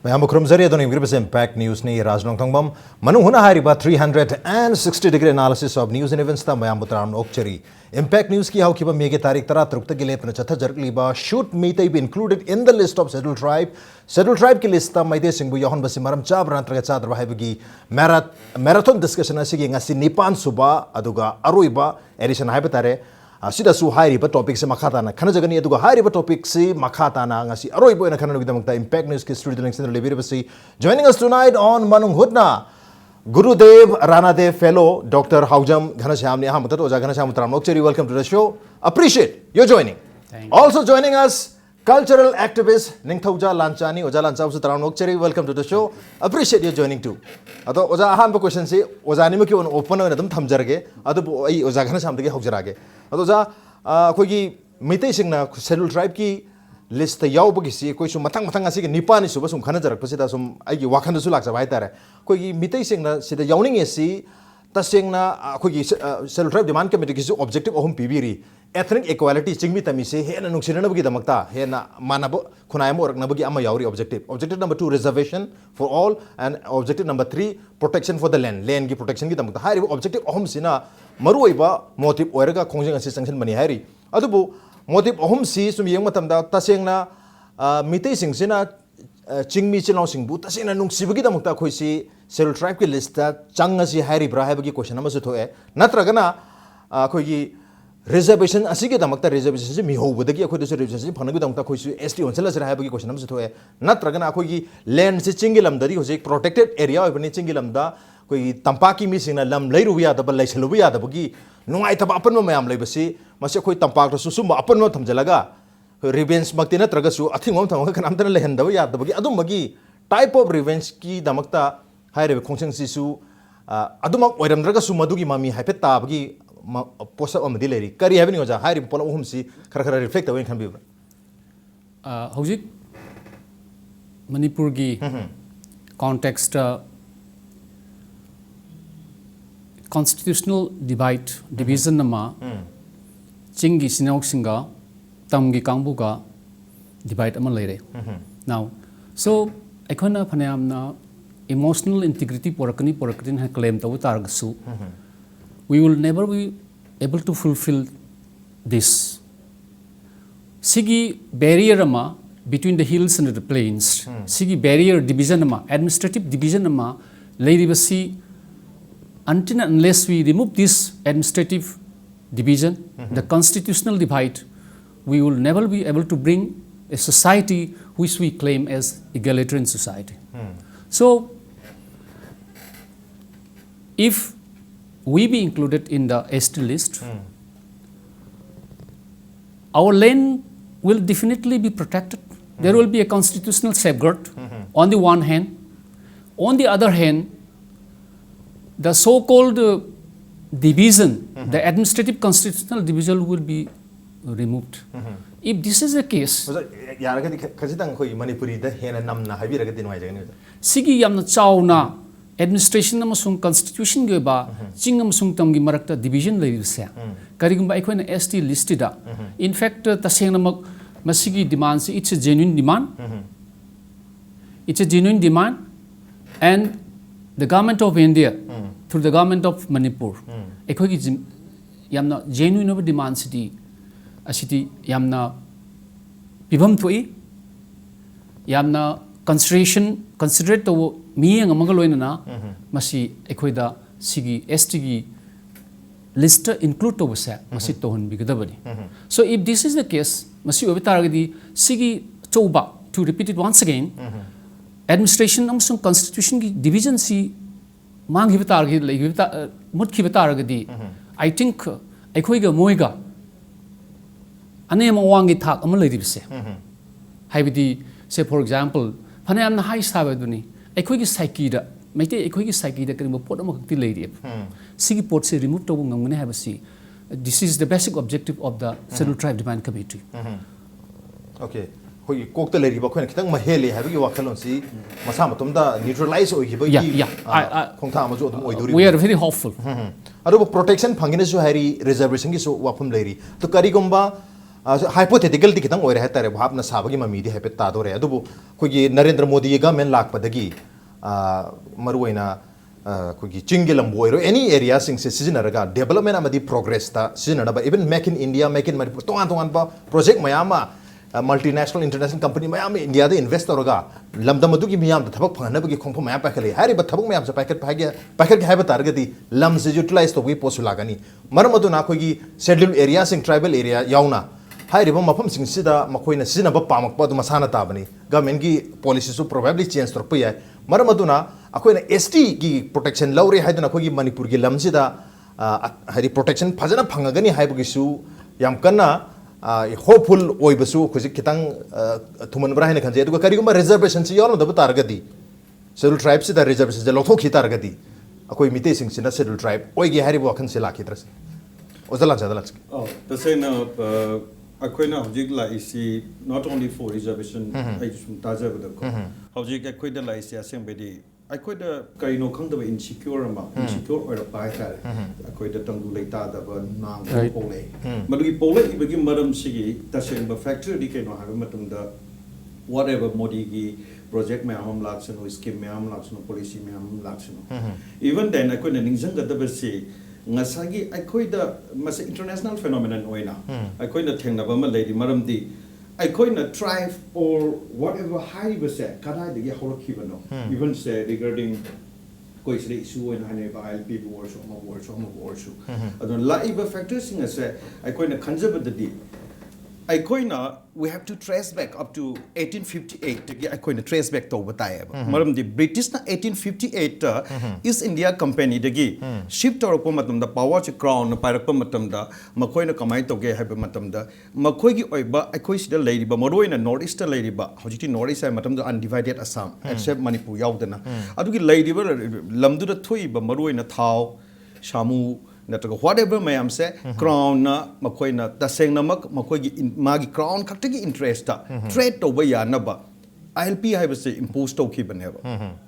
Mayam Krumzari Adoni Gribas Impact News ni Rajnong Tangbam Manung Hutna Hariba 360-degree analysis of news and events ta Mayam Butram Okchari Impact News ki how kiba mege tarik tara trukta gile panachata jarkliba should Meetei be included in the list of scheduled tribe ki list ta Meitei singbu yohon basi maram chabran traga chadra haibagi marathon discussion asigi ngasi nipan suba aduga aruiba edition haibatare Sida su hairiba topic se makhatana khana jagani aduga hairiba topic se makhatana ngasi aroi boina khana nugidamta Impact News ki studio links lebiribasi joining us tonight on Manung Hutna Gurudev Ranadev fellow Dr. Haujam Ghanashyam ne aham oja Ghanashyam Tramokcheri, welcome to the show. Appreciate your joining. Also joining us cultural activist Ningthauja Lanchani Oja Lancham Tramokcheri, welcome to the show. Appreciate your joining too. Ado oja aham question se oja ni maki open na dum thamjarage ado ai oja Ghanashyam dege haujarage ado ja koigi Meitei singna scheduled tribe ki list yaw bagi si koi su matang asi ki nipani su basum khana jarak pasida sum ai gi wakhan su laksa bai tare koigi Meitei singna sida yawning esi tasengna koigi scheduled tribe demand committee ki su objective ohum pibiri ethnic equality chingmi tami se hena nuksina bagi damakta hena manabo khunai mo rakna bagi ama yawri objective number 2 reservation for all and objective number 3 protection for the land ki protection ki damakta hai objective ohum sina maru oiba motive oiraga khongjing asi sanction bani hari adubu motive ohum si sum yeng matamda tasengna Meitei sing sina chingmi chilong singbu tasengna nungsibagi damakta khoi si scheduled tribe ki list ta changa si hari bra hai bagi question ama su thoe natragana khoi gi reservation asigi damakta reservation se mi hobudagi akhoi de reservation phanagu damakta khoi su ST onsela sira hai bagi question am se thoe natragana akhoi gi land se chingilam dari hojik protected area oibani chingilam da koi tampaki mi singna lam leiru ya da balai selu ya da bagi nungai ta apan mayam leibasi mase khoi tampak to susum apan no thamjalaga revenge makti natraga su athingom thamaga kanam tan lehen da ya da bagi adum bagi type of revenge ki damakta haire khongchang si su adumak oiramdraga su madugi mami haipet ta bagi posa amadi leri kari having oja haire pola uhum si khara reflect away kan bi hojik manipur gi context constitutional division nama chingi sinok singa tamgi kangbuga divide ama leire now so ekhona phanayamna emotional integrity porakani ha claim tawu targasu we will never be able to fulfill this sigi barrier ama between the hills and the plains sigi barrier division ama administrative division ama leiribasi until and unless we remove this administrative division, the constitutional divide, we will never be able to bring a society which we claim as egalitarian society. So, if we be included in the ST list, our land will definitely be protected. There will be a constitutional safeguard on the one hand. On the other hand, the so-called division, the administrative constitutional division will be removed. If this is the case, Sigi yamna chawna administration amasung constitution ge ba ching amasung tamgi marakta division leirse karigumba aikoina ST listed in fact tasengna mak masigi demand se it's a genuine demand and the government of India through the government of Manipur aikogi yamna genuine of demand city asiti yamna pibam thoi yamna considerate to mi ang amagaloina na masi ekoida sigi ST gi list include to wasa masi tohon bigadabani. So if this is the case masi obitaragadi sigi choba, to repeat it once again, administration amsung constitution gi division si mang hibataragi like mut hibataragadi I think ekoiga moiga ane mawangi thak amal leibse haibidi say for example Panayam na high sabaduni. Ekoigi psyche da. Meitei ekoigi psyche da karibo pot amakti lady. Sigi pot se remove to ngangune have see. This is the basic objective of the Scheduled Tribe Demand Committee. Okay. Hoi kokta lady ba khoi kitang maheli have you wakalon si masama tumda neutralize oi hiba ki khongtha amajo dum oi duri. We are very hopeful. Ado protection phangine so hari reservation ki so wapum lady. To karigomba hypothetical di kitang oire hatare bhap na sabagi mami di hepet ta dore adubu kogi Narendra Modi ga men lak padagi maruina kogi chingilam boiro any area sing se seasonaraga development amadi progress ta seasonaba even make in India make in Manipur tongan ba project mayama multinational international company mayam India de invest toroga lamdam adu ki miyam thabak phana bagi khongpho maya pakhale hari ba thabak mayam sa packet packet ki haiba targati lam se utilize to we posula gani maram adu na kogi scheduled area sing tribal area yauna hai riba mafam sing sida makoina sina ba pamak pa du masana tabani government ki policy su probably change tor pa yai maram adu na akoina ST ki protection laure haiduna kogi Manipur ki lam sida hari protection phajana phangagani haiba gi su yam kanna hopeful oibasu khoji kitang thuman bra hena khanje aduga kariguma reservation si yoro da targadi scheduled tribes da reservation je lokho khi targadi akoi Meetei sing sina scheduled tribe oigi hari bo khan se lakhi tras ozala jadala oh the same akoina hojik la isi not only for reservation I sum taja ba ko hojik akoida la isi asem bedi akoida kaino khangda insecure ma insecure or pai tare akoida tangu leita da ba nang pole madugi pole ibagi maram sigi tasen ba factory di kaino ha matum da whatever Modi gi project me am laksano scheme me am laksano policy me am laksano even then akoina ningjang da ba si ngasagi akoida mas international phenomenon oina akoina thengna ba ma lady maram di akoina thrive or whatever high was say kada de holokibano even say regarding koi se issue in hane ba ILP worship adon la iba factors singa say akoina khanjaba di akoina we have to trace back up to 1858 to akoina trace back to batai maram di British na 1858 East India Company dagi ship tor ko matam da power chi crown na parak pa matam da makoina kamai to ge haiba matam da makoi gi oiba akoi sida lady ba maroina north east lady ba hojiti north east matam da undivided Assam except Manipur yaudana adugi lady ba lamdu da thui ba maroina thau shamu nataga whatever mayam se crown na makoi na taseng namak makoi gi magi crown khaktagi interest ta trade to ba ya na ba ILP hai ba se impose to ki baneba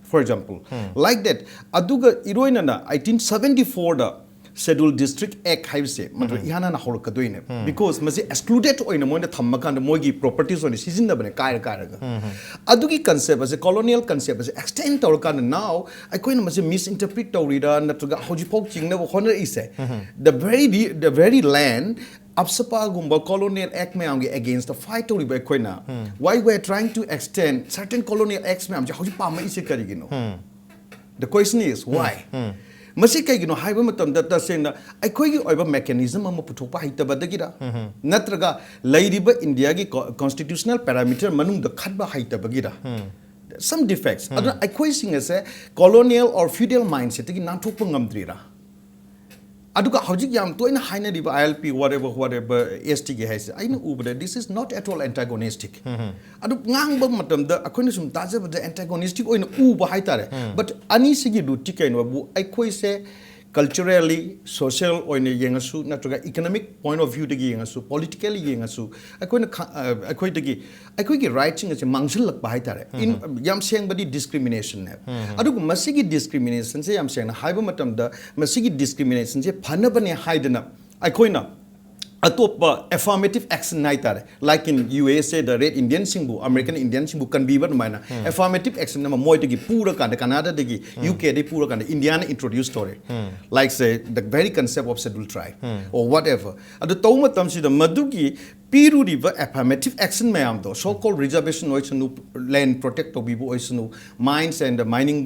for example like that aduga iroina na 1874 da scheduled district act hai se matra ihana na hor ka doine because mase excluded oina moina thamma kan mogi properties on season da bane kaira ga adugi concept as a colonial concept as extend tor kan now I koina mase misinterpret torida nataga hoji pok chingna honor is the very land Absapa gumba colonial act me amge against the fight tori ba koina why we are trying to extend certain colonial acts me amje hoji pa ma ise karigino the question is why masi kaigino haiba matam da tasena aikoi gi oiba mechanism am puthokpa haitaba dagira natraga lairiba India gi constitutional parameter manung da khatba haitaba gira some defects aduna aikoi singa se colonial or feudal mindset gi nan thokpa ngamdrira aduga hojik yam toina haina riba ILP whatever ST gi haise aina ubada this is not at all antagonistic adu ngang ba matam da akoina sum taja ba antagonistic oina uba haitare but ani sigi du tikaino bu aikoi se culturally social oina yengasu natraga economic point of view dagi yengasu politically yengasu akoina akoi dagi akoi gi right ching ase mangsil lak ba haitare in yam seng badi discrimination ne adu masigi discrimination se yam seng na haiba matam da masigi discrimination se phanabane haidana akoina atopa affirmative action naitare like in USA the red Indian singbu American Indian singbu kan biba mana affirmative action na moi de pura kan Canada de UK de pura kan India introduced story like say the very concept of scheduled tribe or whatever adu tawma tamsi the madugi piru river affirmative action mayam do so called reservation oisunu land protect obibu oisunu mines and mining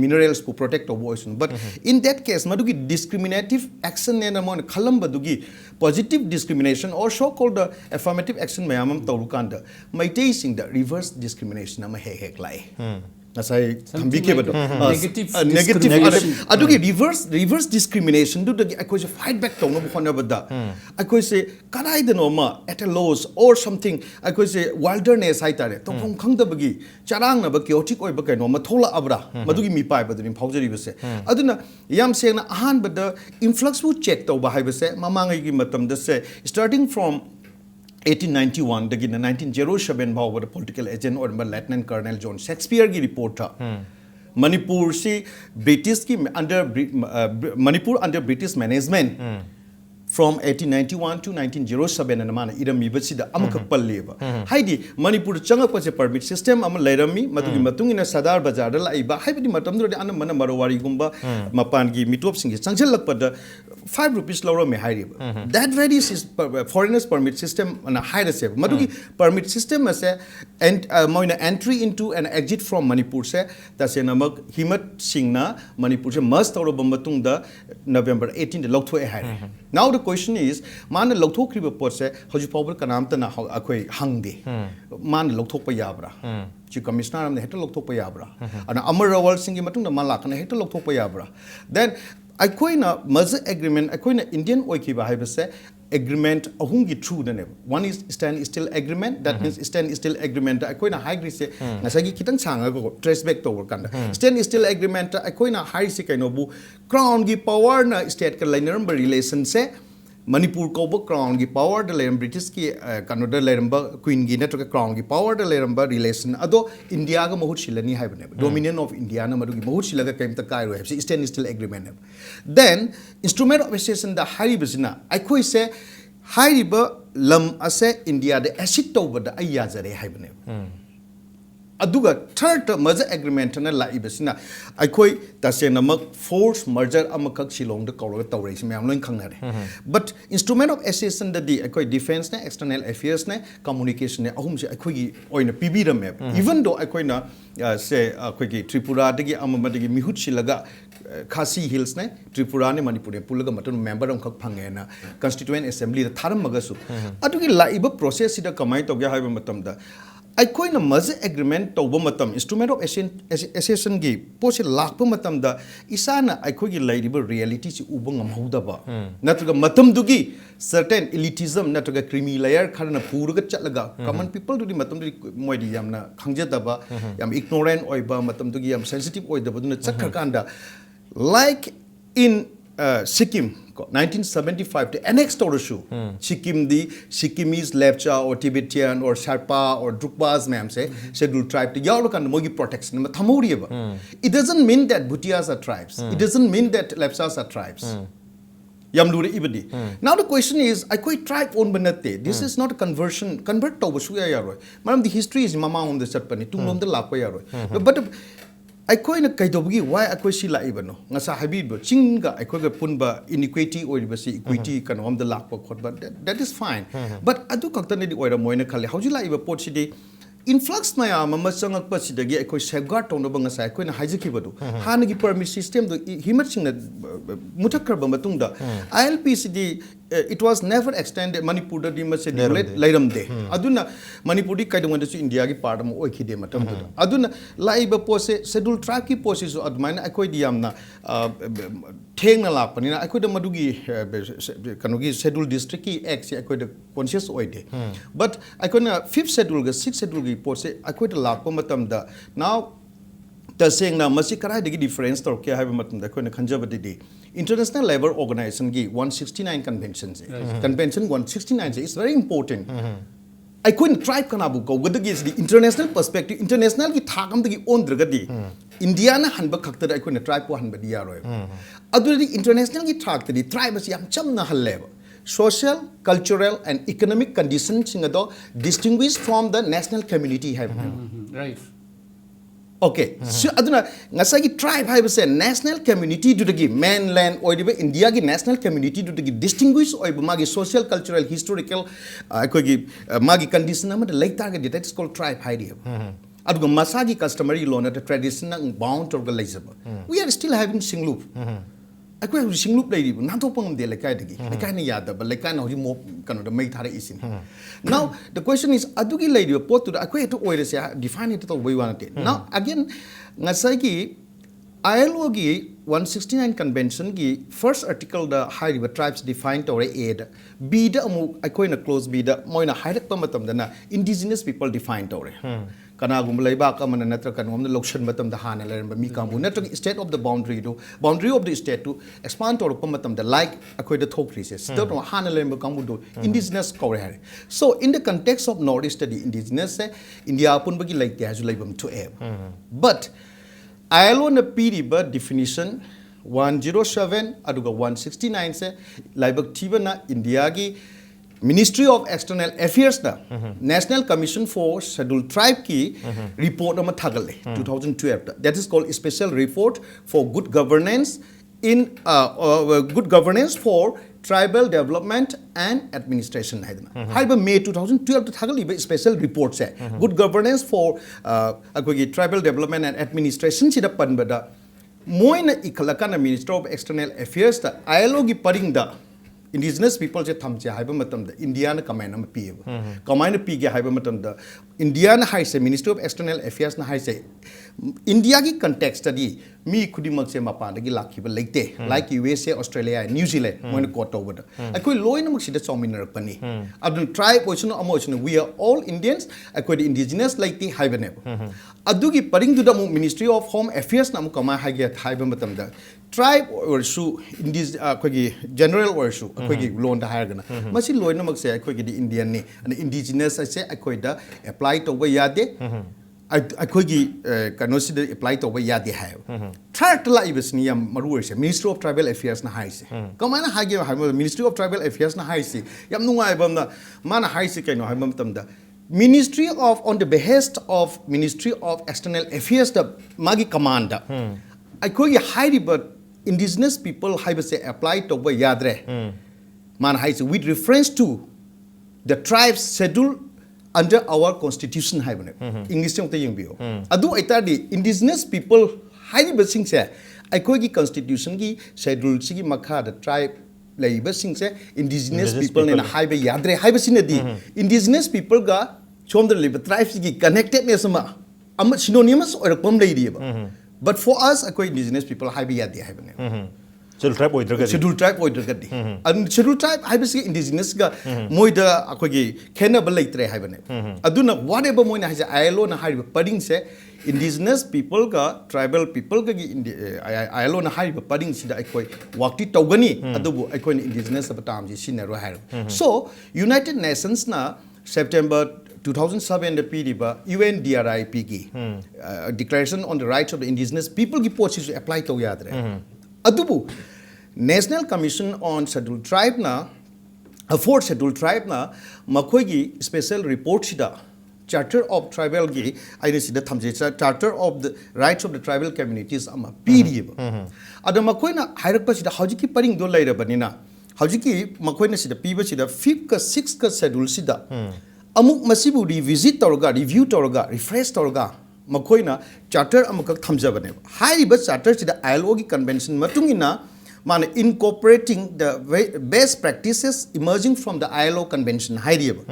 minerals bu protect obo oisunu but in that case madugi discriminative action ne mon khalam badugi positive discrimination or so called affirmative action mayam tawlukanda Meetei sing the reverse discrimination ama hek lai nasai thambi ke bado negative adugi reverse discrimination do the akoi se fight back to no khona bada akoi se kanai de no ma at a loss or something akoi se wilderness haitare to phong khang da bagi charang na ba chaotic oi ba kai no ma thola abra madugi mi pai badu phaujari base aduna yam se na ahan bada influx bu check to ba hai base mamangai gi matam da se starting from 1891 dagi 1907 bhaw the political agent or Lieutenant Colonel John Shakespeare ki report tha Manipur se British ki under Manipur under British management from 1891 to 1907 and mana irami basida amaka palleba haidi manipur changa pase permit system am lairami matugi matungina sadar bazar da laiba haibidi matamdo de anam mana marowari gumba mapan gi mitop singi changchel lakpada 5 rupees laura me hairiba that very foreigners permit system ana haida se matugi permit system ase and moina entry into and exit from manipur se tase namak himat singna manipur se must tawro bambatung da November 18 de lokthoi haire now the question is man lokthokriba pot se hoji power kanam ta na akoi hangde man lokthokpa yabra chief commissioner amne heta lokthokpa yabra ana amar rawal singi matung da man lakana heta lokthokpa yabra then akoina merger agreement akoina Indian oikiba haibase agreement ahungi true dane one is stand still agreement that means stand still agreement akoina high grise ngasagi kitang changa go trace back to work kanda stand still agreement akoina high se kaino bu crown gi power na state ka liner relation se Manipur ko bo crown gi power de lerem British ki Canada lerem ba queen gi na to crown gi power de lerem ba relation ado India ga mahut silani haibne dominion of India na madu gi mahut silaga kaim ta kai ro have stand still agreement then instrument of accession da hari bisina I koi se hari ba lam ase India de acid to ba da ayya jare haibne aduga third merger agreement na la ibasina aikoi tasena mak force merger amakak silong da kawra tawre sim yam loin khangnare but instrument of accession da di aikoi defense na external affairs na communication na ahum se aikoi gi oina pibiram even though aikoi na se aikoi gi Tripura dagi amama dagi mihut silaga Khasi Hills ne Tripura ne Manipur ne pulaga matan member am khak phange na constituent assembly da tharam magasu adugi la iba process ida kamai tawga haiba matam da aikoina merger agreement tawba matam instrument of accession gi pose lakpa matam da isana aikogi lairiba reality si uba ngamhodaba natruga matam dugi certain elitism natruga creamy layer khana puruga chatlaga common people dudi matam dudi moidi yamna khangjadaba yam ignorant oiba matam dugi yam sensitive oidaba duna chakhakanda like in Sikkim 1975 to annex Toroshu Sikkim the Sikkimese Lepcha or Tibetan or Sherpa or Drukpas ma'am say scheduled tribe to Yaulukan Mogi protection it doesn't mean that Bhutias are tribes it doesn't mean that Lepchas are tribes Yamlure ibadi now the question is I quite tribe on banate this is not a convert to Bashuya Yaroi madam the history is mama on the Satpani tung on the Lapa Yaroi but aikoina kaidobugi why akoi sila ibano ngasa habib chinga aikoga punba inequity or basi equity kan om the lakpa khot but that is fine but adu kakta ne di oira moina khale haujila iba pot sidi influx maya mama changak pa sidagi akoi safeguard tawna banga sa aikoina haijaki badu hanagi permit system do himat singna muthakar ba matungda ILP sidi it was never extended Manipur da dima se lairam de aduna Manipur di kaidong da India gi part mo oi khide matam aduna laiba pose schedule track ki pose so admaina akoi di yamna theng na lakpani na akoi da madugi kanogi schedule district ki act se akoi da conscious oi de but akoi na 5th schedule ga 6th schedule gi pose akoi da lakpa matam da now the saying na masi karai digi difference tor ke haiba matam da akoi na khanjabadi de International Labour Organization gi 169 convention convention 169 is very important I couldn't try kanabu go with the international perspective international ki thagam the on dragadi India na hanba khakta I couldn't try ko hanba diya roy adu the international ki thag the tribe as yam cham na haleba social cultural and economic conditions singado distinguished from the national community have right okay so aduna ngasagi tribe have say national community to the mainland or the India gi national community to the distinguished or magi social cultural historical akogi magi condition am the like target that is called tribe idea aduga masagi customary law na tradition na bound or galazaba we are still having singloop akoi singloop lady na to pangam de lekai dagi lekai na yada ba lekai na hoji mo kano da mai thare isin now the question is adugi lady pot to akoi to oire se define it to way wanate now again ngasai ki ILO gi 169 convention gi first article the high river tribes defined or aid b da amu akoi na close b da moina hairak pa matam da na indigenous people defined or kanagum laiba ka man natra kanom the loction matam da hana lerba mi kambu natra state of the boundary of the state to expand or matam the like akoi the thok crisis state of hana lerba kambu do indigenous kore hare so in the context of northeast the indigenous India pun bagi like the azu laibam to air but ILO na piriba definition 107 aduga 169 se laibak thibana India gi Ministry of External Affairs na National Commission for Scheduled Tribe ki report ama thagalle 2012 da. That is called Special Report for Good Governance in Good Governance for Tribal Development and Administration haidana. Haiba May 2012 da thagali ba special report se Good Governance for Tribal Development and Administration sida panbada moina ikalakana Minister of External Affairs da ILO gi paring da indigenous people je thamche haiba matam da India na comment am pi comment na pi ge haiba matam da India na hai se Ministry of External Affairs na hai se India ki context study mi khudimak se mapa da gi lakhi ba leite like USA Australia and New Zealand moina ko to bada akoi loina mak sida chawmin rak pani abdun tribe oisun amoisun we are all Indians akoi indigenous leite haiba ne adugi paring du da Ministry of Home Affairs na mu kama ha ge haiba matam da tribe or su general or su loan da hire masi loina mak se Indian ni and indigenous se da apply to ba yade kano si apply to ba yade ha third la ibasni yam maru se Ministry of Tribal Affairs na hai se kamana ha ge Ministry of Tribal Affairs na hai se yam nungai bam na mana hai se kaino ha bam tam da Ministry of on the behest of Ministry of External Affairs da magi command da high but indigenous people have say apply to ba yadre man has with reference to the tribes schedule under our constitution have English yung tayong bio adu itadi indigenous people high but sing say gi constitution gi schedule sigi makha the tribe labor sing say indigenous people na high ba yadre high ba sinadi indigenous people ga chom the labor tribes gi connectedness ma synonymous or pom lady ba but for us, indigenous people have been there. Scheduled tribe oidragadi. Scheduled tribe oidragadi. And scheduled tribe have been indigenous ga moida kena balaitre have been. Aduna whatever moina has ILO na have padding se indigenous people ga tribal people ga ILO na have padding sida wakti tawgani adubu indigenous abatam ji sinero have. So United Nations na September 2007 the PDBA UNDRIP ki Declaration on the Rights of the Indigenous People ki policy apply to yadre. Adubu National Commission on Scheduled Tribe na Fourth Scheduled Tribe na makoi gi special report sida Charter of Tribal gi aina sida thamje Charter of the Rights of the Tribal Communities ama PDBA. Ada makoi na hairakpa sida hauji ki paring do laira banina hauji ki makoi na sida piba sida 5th ka 6th ka schedule sida amuk masibu revisit tawga review tawga refresh tawga makoina charter amuk thamjabane haiba charter sida ILO gi convention matungina mana incorporating the best practices emerging from the ILO convention hairiba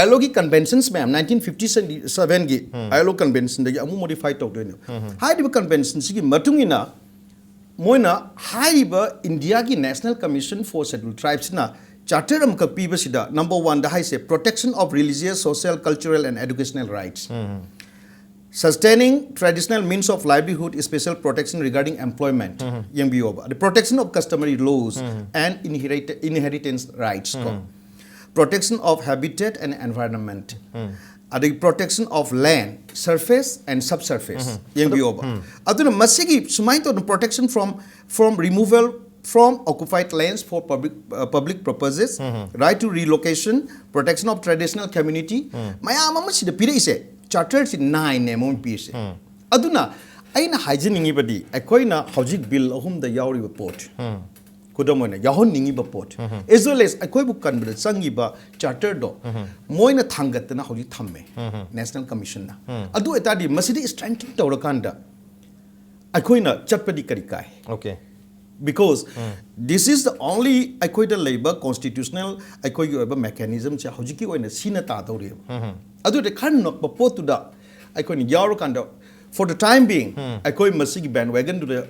ILO gi conventions ma'am 1957 gi ILO convention da amu modify tawdoine haiba convention sigi matungina moina haiba India gi National Commission for Scheduled Tribes na Charter amka piba sida number 1 da say protection of religious, social, cultural and educational rights. Sustaining traditional means of livelihood, special protection regarding employment. The protection of customary laws and inheritance rights. Protection of habitat and environment. The protection of land, surface and subsurface. Aduna masigi sumaito the protection from removal from occupied lands for public purposes, right to relocation, protection of traditional community. Maya mama si the pire ise charter si 9 ne mon piece. Aduna aina hygiene badi akoina hojik bill ahum da yauri report. Kudomona yahon ningi report. As well as akoi bu convert sangi ba charter do moina thangat na hoji thamme National Commission na. Adu etadi masidi strengthening tawrakanda akoina chatpadi karikai. Okay. Because this is the only labor constitutional mechanism cha hojiki oina sina ta dori adu de khan nok ba pot da yauro kanda for the time being masigi bandwagon to the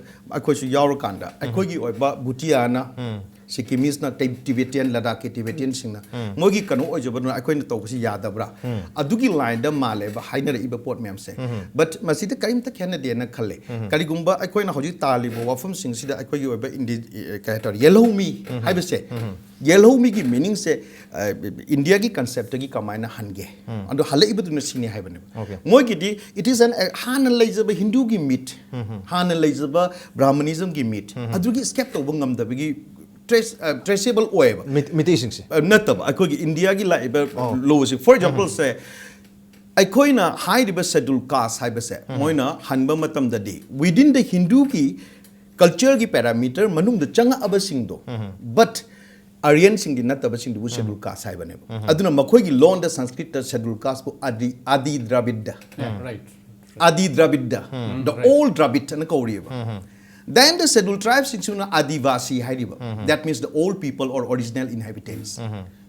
yauro kanda gi oiba butiana Sikkimese na Tibetan Ladakh Tibetan singna mogi kanu ojabanu akoina tawsi yadabra adugi line da male ba haina iba pot mem se but masida kaim ta khena de na khalle karigumba akoina hoji talibo wafum sing sida akoi oba indi kator yellow me haiba se yellow me gi meaning se India gi concept gi kamaina hange ando hale iba duna sini haiba ne mogi di it is an hana lejaba Hindu gi meet hana lejaba Brahmanism gi meet adugi skep to bungam da gi traceable oil Meetei sing se natab akoi India gi la iba law se for example say aikoina high riba scheduled caste haiba se moina hanba matam da di within the Hindu ki culture ki parameter manung da changa aba singdo but Aryan sing di nataba sing du scheduled caste haiba ne aduna makoi gi law da Sanskrit da scheduled caste bu adi Dravida right Adi Dravida the old Dravid na kauri ba then the scheduled tribes in Suna Adivasi Haidiba. That means the old people or original inhabitants.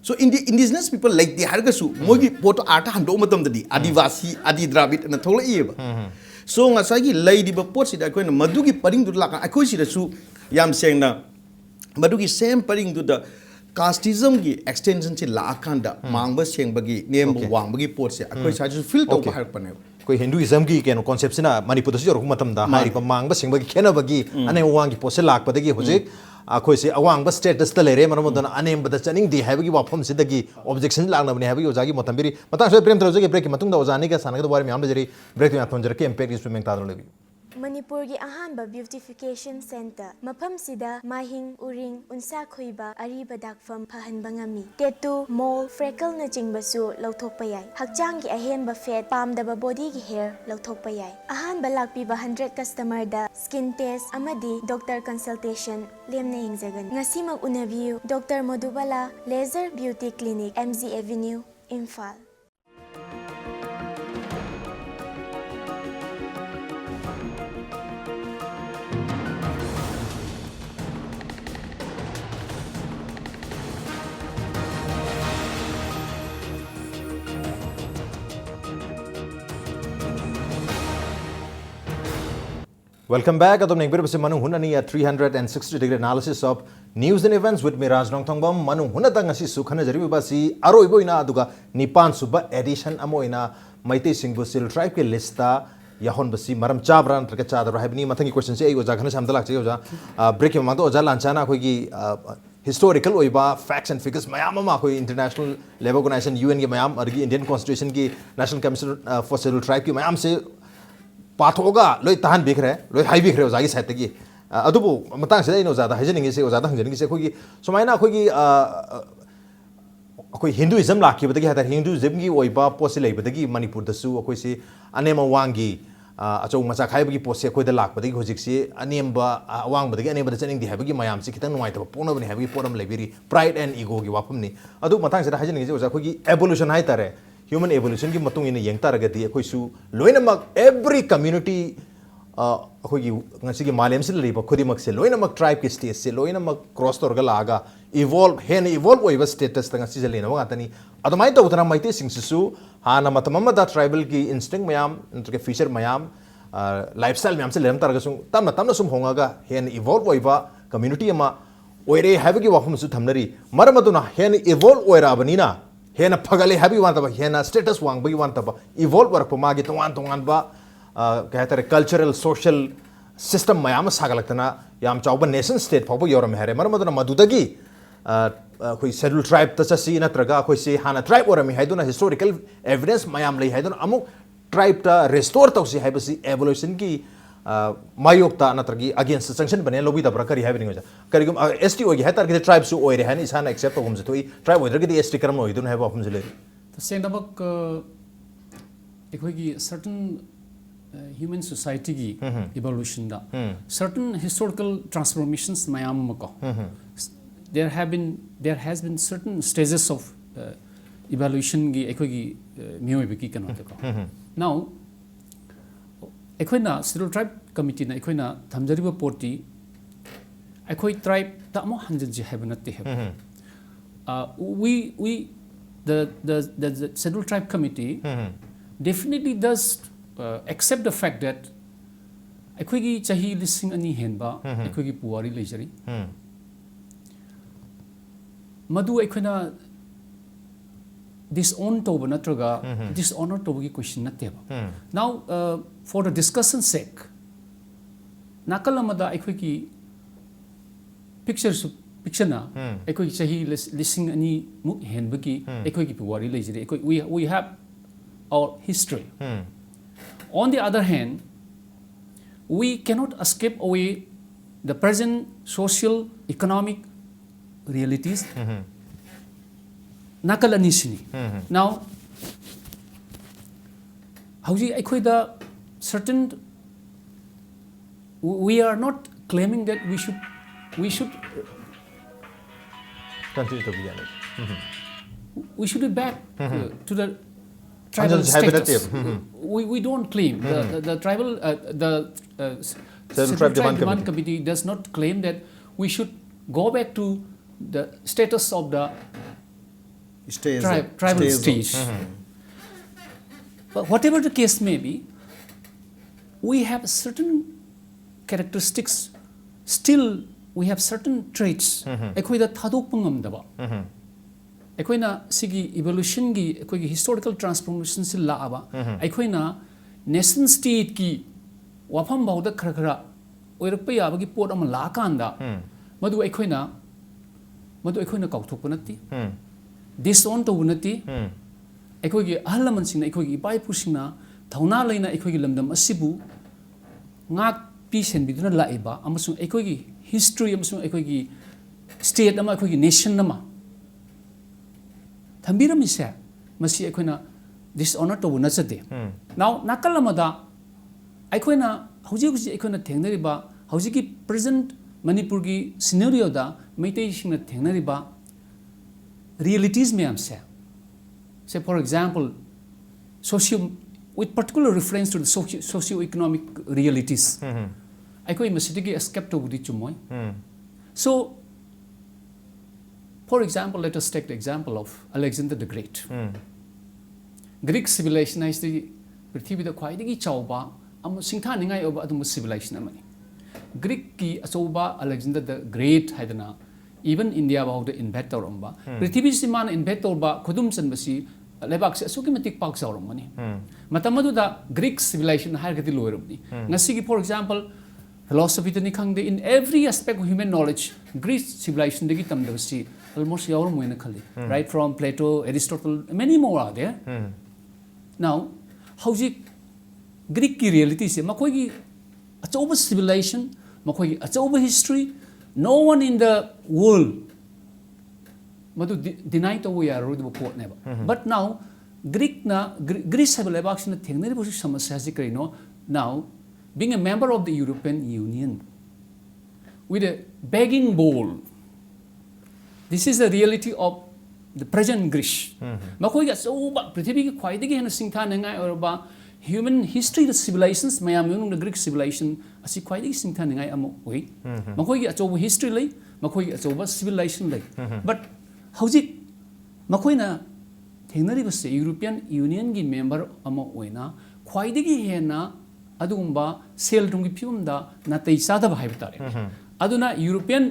So in the indigenous people like the Hargasu, Mogi Poto Ata Handomatum the Adivasi, Adi Dravid and the Tola Eva. So Nasagi lady Bapot that when Madugi paring to Laka, I could see the Su Yam saying na Madugi same paring to the casteism gi extension ci la akanda mangba seng bagi name wang bagi pot se akoi sa ju fil to har pane koi Hinduism ki keno concept sina Manipur da joruk matam da hari pa mang ba sing ba khena bagi ane wang ki pose lak pa dagi hojik akoi se awang ba status ta lere maram don anem ba da chaning di habi wafam se dagi objection lagna bani habi ojagi motam biri matang so prem troje ke break matung da ojani ka sanag da war mi am jari break mi athon jara ke impact is meng ta do lebi Manipurgi ahanba beautification center mafam sida mahing uring unsa khoiba ariba dakfam phahanba ngami tattoo mole freckle na chingbasu lauthokpa yai hakchang gi ahenba fat pamdaba body gi hair lauthokpa yai ahanba lakpiba 100 customer da skin test amadi doctor consultation lemna hingjagan ngasimak unabiu Dr. Madhubala Laser Beauty Clinic MZ Avenue Imphal. Welcome back. Atom ning berbese Manung Hutna ni a 360-degree analysis of news and events with me Rajnong Thongbam Manung Hutna tang asi sukhana jari basi aroi boina aduga nipan suba edition amoina Meitei singbu sil tribe ke lista yahon basi maram chabran traka chadra habni mathangi question se oja khana samda lakche oja break ma do oja lanchana khoi gi historical oiba facts and figures mayam ma khoi international level organization UN ge mayam argi Indian constitution ki national commission for scheduled tribe ki mayam se पाथोगा लोई ताहन बिख रहे लोई high बिख रहे हो जागी side की अदुबो मतंग से नो ज्यादा हजनिंग से ज्यादा हजनिंग से कोई समायना कोई कोई हिंदुइज्म लाखी बदगी हता हिंदुइज्म की ओइबा पोसे लेबदगी मणिपुर दसु कोई से अनेम वांगी अचौ मचा खाइबगी पोसे कोई द लाख बदगी होजिक से अनेमबा वांग बदगी अनेम द चनिंग दि हाबगी मयाम से खितंग नुवाइतब पोनबनि हाबगी पोरम लेबिरी प्राइड एंड ईगो की वाफमनी अदु मतंग से हजनिंग से ओजा कोई एवोल्यूशन हाइ तारे human evolution की मतुंग इन यंग तारगति अखोई सु लोइनमक every community अखोई की ngasi की मालेम से लरिबा खुदिमक से लोइनमक tribe के stage से लोइनमक cross तोरगा लागा evolve ओइबा status तंग ngasi जलेना वगातनी अदमाइ तो उतना माइते सिंगसु हाना मतमम दा tribal की instinct मयाम नतके feature मयाम lifestyle मयाम से लेम तारगसु तमना सुम होंगागा हेन evolve ओइबा community अमा ओइरे हाबगी वाफम सु थमनरी मरमदुना हेन evolve ओइराबनिना हेना फगले हैवी वांत बा हेना स्टेटस वांग बगी वांत बा इवॉल्व वर्क मागे तोंगान बा कहते कल्चरल सोशल सिस्टम मयाम सागलक्तना याम चाउब नेशन स्टेट फाबो योरम हेरे मरमदना मदुदगी कोई शेड्यूल ट्राइब तससी नत्रगा कोई से हाना ट्राइब ओरमी हाइदुना हिस्टोरिकल एविडेंस मयाम लई हाइदुना अमुक ट्राइब ता रिस्टोर तौसी हाइबसी एवोल्यूशन की मायोक्ता नत्रगी अगेंस्ट संक्शन बने लोबी दा प्रकारी हाइबनि होजा करिगम एसटी ओगी हेतार के ट्राइब सु ओइरे हानि इसाना एक्सेप्ट होम जतोई ट्राइब ओइदर के एसटी करम ओइदुन हाइबो अपम जले तो सेंदबक एखोगी सर्टेन human society की evolution दा certain historical transformations mayam mako there has been certain stages of evolution की एखोगी मियोइबे की कनो तको now एखोइना scheduled tribe committee na एखोइना थमजरिबो पोर्टी एखोइ tribe ता मो हंजन जे हैबन नते है we the scheduled tribe committee definitely does accept the fact that एखोइगी चाही लिसिंग अनि हेनबा एखोइगी पुवारी लेजरी madu ekhona disown to natraga dishonor to gi question nateba now for the discussion sake nakalamada ekhoi ki picture na ekhoi chahi listing ani muk hen bagi ekhoi ki wari lejire ekhoi we have our history on the other hand we cannot escape away the present social economic realities nakalani sini now hauji ekhoi da certain we are not claiming that we should continue to be honest. We should be back to the tribal status. We don't claim the tribal Central Tribe Demand Committee does not claim that we should go back to the status of the tribal stage. But whatever the case may be, we have certain characteristics. Still, we have certain traits. Ekhoi da thadok pangam daba. Ekhoi na sigi evolution gi ekhoi gi historical transformation si la aba. Ekhoi na nation state ki wafam bauda khara khara oirakpa yaba gi pot ama la kanda. Madu ekhoi na kauthok panati. Disown to bunati. Ekhoi gi ahalaman sing na ekhoi gi ipai pusing na thauna laina ekhoi gi lamdam asibu ngak peace and biduna laiba amasung ekhoi gi history amasung ekhoi gi state ama ekhoi gi nation nama thambiram ise masi ekhoi na dishonor to buna chate now nakalamada ekhoi na hauji ekhoi na thengnari ba hauji ki present manipur gi scenario da Meetei sing na thengnari ba realities me am say for example with particular reference to the socio-economic realities. Ekhoi masidigi escape to budi chumoy. So, for example, let us take the example of Alexander the Great. Greek civilization is the prithvi da khwaidagi chawba am singtha ningai oba adum civilization amani. Greek ki achawba Alexander the Great haidana even India ba the inventor amba. Prithvi siman inventor ba khudum chanbasi lebak se asuki matik pak sauram mani matamadu da Greek civilization hargati loirum ni ngasigi for example philosophy tani khangde in every aspect of human knowledge Greek civilization degi tamdasi almost yawrum moina khali right from Plato, Aristotle, many more are there now hauji Greek ki reality se makoi gi achauba civilization makoi gi achauba history no one in the world madu deny to we are road port never but now Greece have lebak na thengnari bosi samasya si krino now being a member of the European Union with a begging bowl this is the reality of the present Greece makoi ga so ba prithvi ki khwaidagi hena singtha nangai or ba human history the civilizations mayam yung the Greek civilization asi khwaidagi singtha nangai amo oi makoi gi achoba history lai makoi gi achoba civilization lai but hauji makoina thengnari base European Union gi member ama oina khwaidagi hena adumba sel dungi phimda na tei sada bhai bitare aduna European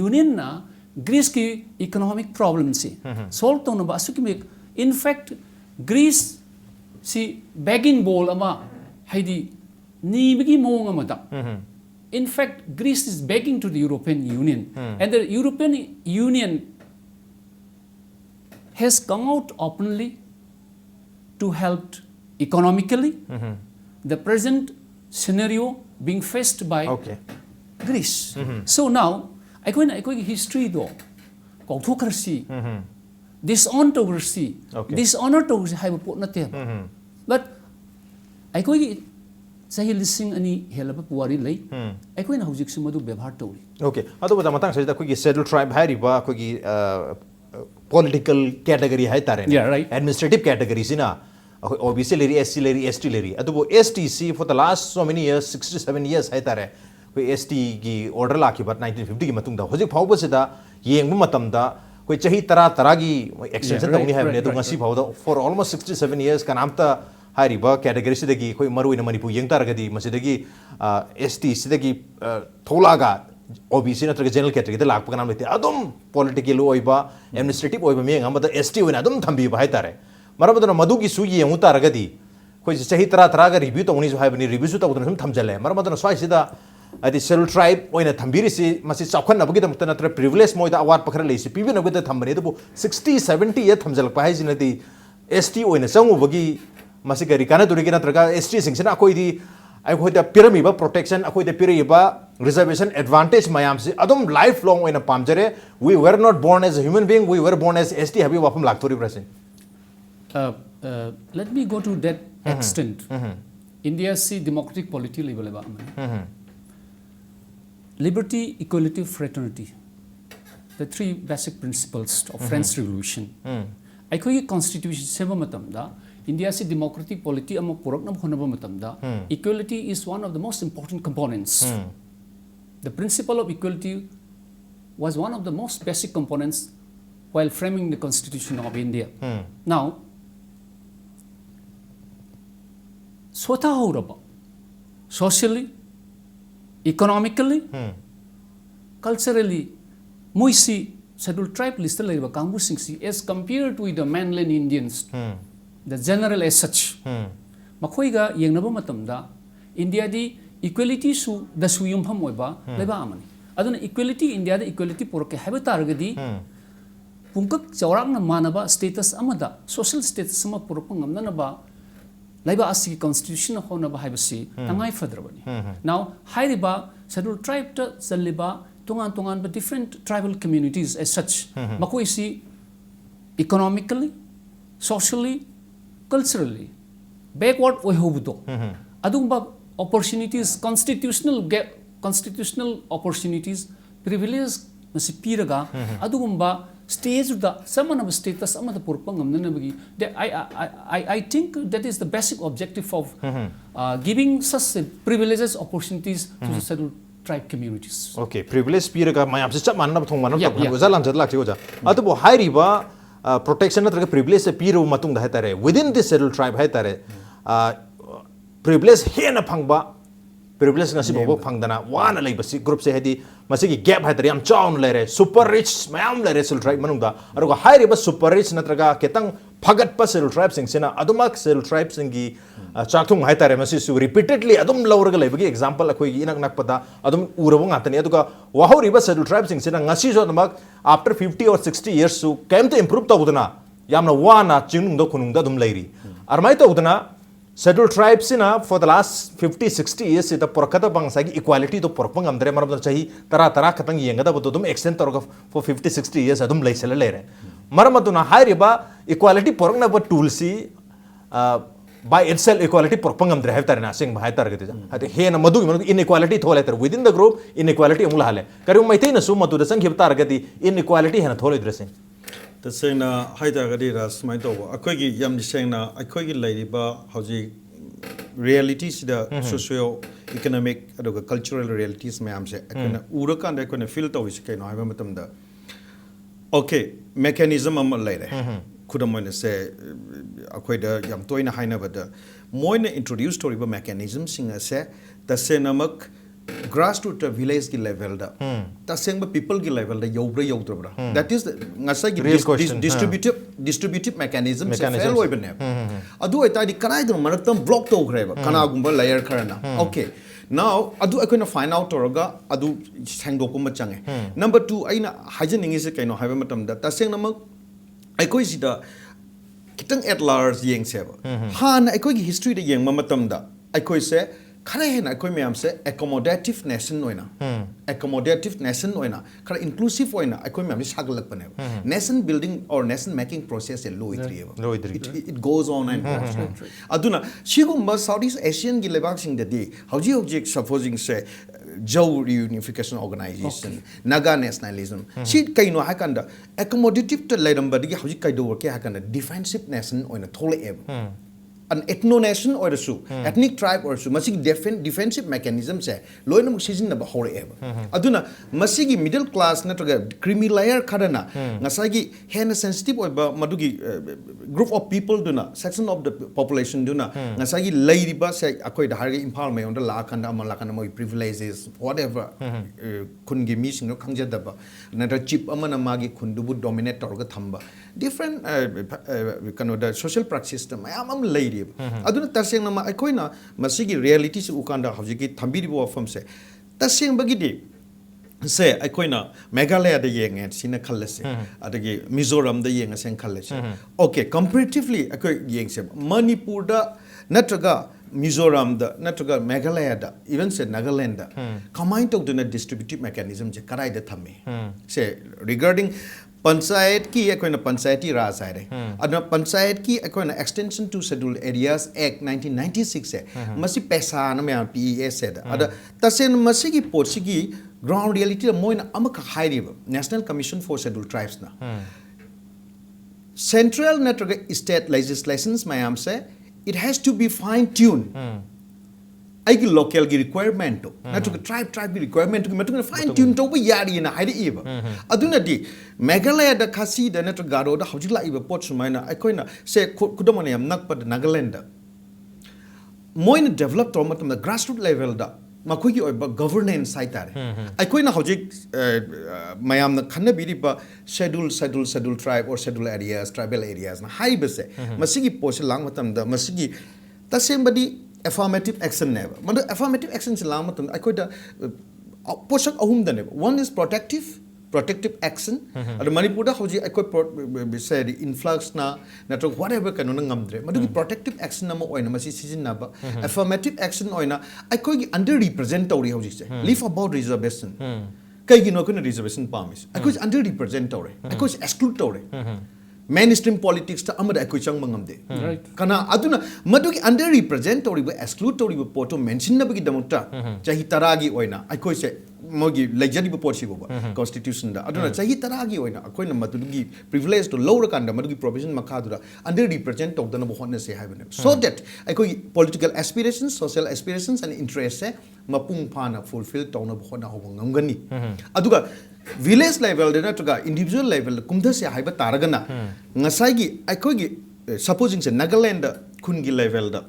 Union na Greece ki economic problem si solve to na ba asuki in fact Greece si begging bowl ama haidi ni bigi mong amada in fact Greece is begging to the European Union and the European Union has come out openly to help economically the present scenario being faced by Greece. So now, ekhoi history do kauthokrasi dishonor to si dishonor to haiba pot na te but ekhoi sahi listing ani helaba puari lei ekhoi na hojik sumadu bebhar tawri okay adu bada matang sai da khoi scheduled tribe hari ba khoi political category hai tare administrative category sina obviously leri SC leri ST leri adubo STC for the last so many years 67 years hai tare koi ST gi order la ki but 1950 gi matung da hojik phawba se da yengbu matam da koi chahi tara gi extension tawni hai ne du ngasi phawda for almost 67 years kanamta hariba category sidagi koi maru ina manipu yeng taragadi masidagi ST sidagi tholaga OBC नत्रग general category द लाख पकनाम लेते अदम political ओइबा administrative ओइबा मेंग अमदा एसटी ओइना अदम थंबी बाय तारे मरबदन मधु की सु येंगु तारगदी कोई सही तरह तरह का रिव्यू तो उन्हीं जो है बनी रिव्यू सु तब तुम थमजले मरबदन स्वाइ सिदा अदि शेड्यूल ट्राइब ओइना थंबीरी से मसी चाखन नबगी दमत नत्र प्रिविलेज मोइदा अवार्ड पखर लेसी पीबी नबगी द थंबने दबु 60 70 ये थमजल पाइ जिनदी एसटी ओइना चंगु बगी मसी गरी काना दुरी के नत्रगा एसटी सिंगसिना कोई दी अखोइदा पिरमीबा प्रोटेक्शन अखोइदा पिरईबा रिजर्वेशन एडवांटेज मयाम से अदम लाइफ लॉन्ग ओइना पामजरे we were not born as a human being we were born as ST हबी वाफम लाक्तोरी प्रसिन let me go to that extent. India see democratic polity level ba. Liberty, equality, fraternity. The three basic principles of French Revolution. Aikoi constitution seba matam da India see democratic polity ama purak na honaba matam da equality is one of the most important components. The principle of equality was one of the most basic components while framing the constitution of India. Now Sota horaba socially, economically, culturally, muisi scheduled tribe list leba kambu singsi as compared to the mainland Indians, the general as such. Makoiga yengnaba matamda India di equality su da su yumpham oiba leba amani. Aduna equality India da equality poroke haba targadi pungkak chawrak na manaba status amada social status ama poropang ngamna ba Laiba asi constitution hona ba haibasi tangai fadrabani. Now hairiba scheduled tribe ta zaliba tungan ba different tribal communities as such. Makoi si economically, socially, culturally backward oihobudo. Adungba opportunities constitutional opportunities privilege masi piraga adugumba stage da someone of status amada purpang amnanabagi I think that is the basic objective of giving such privileges opportunities to the scheduled tribe communities. Okay, privilege piraga mayam se chap manna thong manam tok hoza lam jadlak thi hoja atu hairiba protection natraga privilege se piru matung da hetare within this scheduled tribe hetare privilege hena phangba privilege ngasi bobo phangdana wana leibasi group se hedi masigi gap haitari am chaun lere super rich mayam lere sil tribe manungda aruga hairi ba super rich natraga ketang phagat pa sil tribe sing sina adumak sil tribe singi chakthung haitare masi su repeatedly adum lawraga leibagi example akoi inak nak pada adum urabo ngatani aduga wahori ba sil tribe sing sina ngasi jo adumak after 50 or 60 years su kem to improve tawduna yamna wana chinung do khunung da dum leiri armai tawduna scheduled tribes for the last 50-60 years ita porkata bangsa gi equality to porpang amdre marab chahi tara khatang yenga da bodum extent torga for 50-60 years adum laisela lere maramaduna hairiba equality porang na ba tool si by itself equality porpang amdre have tarina sing bhai tar gete ate he na madu inequality thole tar within the group inequality amula hale karu maitai na su madu da sang hibtar gati inequality hena thole dressing तसेंगना हाइदागदी रास माइ तोबो अखोगी याम दिसेंगना अखोगी लाइरिबा हौजी रियलिटी सिदा सोशियो इकोनॉमिक अदुगा कल्चरल रियलिटीज मैम से अखोना उरकान दे अखोना फील तोबिस कैनो हाइबा मतमदा ओके मेकेनिज्म अम लाइरे खुदमोइने से अखोइदा याम तोइना हाइनाबदा मोइने इंट्रोड्यूस तोरिबा मेकेनिज्म सिंगा से तसेनमक grassroots village ki level da tasengba people ki level da yobra yodra that is ngasa ki distributive mechanism se fail oi bane adu eta di kanai do maraktam block to greba kana gumba layer kharana okay now adu akoina find out toroga adu sangdok ma change number 2 aina hajening is kaino haiba matam da taseng namak aikoi sida kitang at large yeng seba han aikoi ki history da yeng matam da aikoi se khare hen akoi myam se accommodative nation oina khare inclusive oina akoi myam saglak bane nation building or nation making process e it goes on and on aduna sigumba Southeast Asian gi lebak sing de hauji supposing se Jau Reunification Organization Naga nationalism si kaino hakanda accommodative to ledam badigi hauji kaido ke hakanda defensive nation oina thole eb an ethno nation or su ethnic tribe or su masigi defensive mechanism se loina mu season na ba hore eba aduna masigi middle class na to creamy layer khadana ngasagi hen sensitive oiba madugi group of people duna section of the population duna ngasagi lairiba se akoi da harga impal me on the la khanda amala kana moi privileges whatever kungi mi sing no khangja daba na da chip amana magi khundubu dominate torga thamba different kano da social practice system am lady aduna taseng nama akoina masigi reality se ukanda hawjiki thambiri bo fam se taseng bagi di se akoina Meghalaya da yeng sina khallase adagi Mizoram da yeng sen khallase okay comparatively akoi yeng se Manipur da natraga Mizoram da natraga Meghalaya da even se Nagaland da combined to the distributive mechanism je karai da thamme se regarding Panchayat ki akoina panchayati raj hai adna panchayat ki akoina extension to scheduled areas act 1996 hai masi paisa na me PES said ada tasen masi ki porsi ki ground reality moina amaka hairiba National Commission for Scheduled Tribes na central network state legislations mayam se it has to be fine tuned aigi local gi requirement to natural tribe requirement ki matu fine tune to ba yari na hairi iba aduna di Meghalaya da khasi da natural garo da hawjik la iba pot sumaina akoina se kudamane yam nakpa da Nagaland da moina develop to matam da grassroots level da makoi ki oiba governance saitare akoina hawjik mayam na khanna biri ba scheduled tribe or scheduled areas tribal areas na haiba se masigi pose lang matam da masigi tasembadi affirmative action never but affirmative action se lang matam akoida posak ahum da ne one is protective action and Manipur da hoji akoi say influx na network whatever kanona ngamdre madu protective action na mo oina masi season na ba affirmative action oina akoi gi under represent tori hoji se leave about reservation kai gi no kana reservation pamis akoi under represent tori akoi exclude tori mainstream politics ta amada akoi chang mangamde kana aduna madu gi under represent tori ba exclude tori ba poto mention na ba gi damota chahi taragi oina akoi se mogi lejari ba porsi ba constitution da aduna chahi taragi oina akoi na madu gi privilege to lower kanda madu gi provision makadura under represent of the no hone se haven so that akoi political aspirations social aspirations and interests se mapung phana fulfill tawna ba hona hoba ngamgani aduga village level de na tuga individual level kumda se haiba taragana ngasai gi akoi gi supposing se Nagaland kungi level da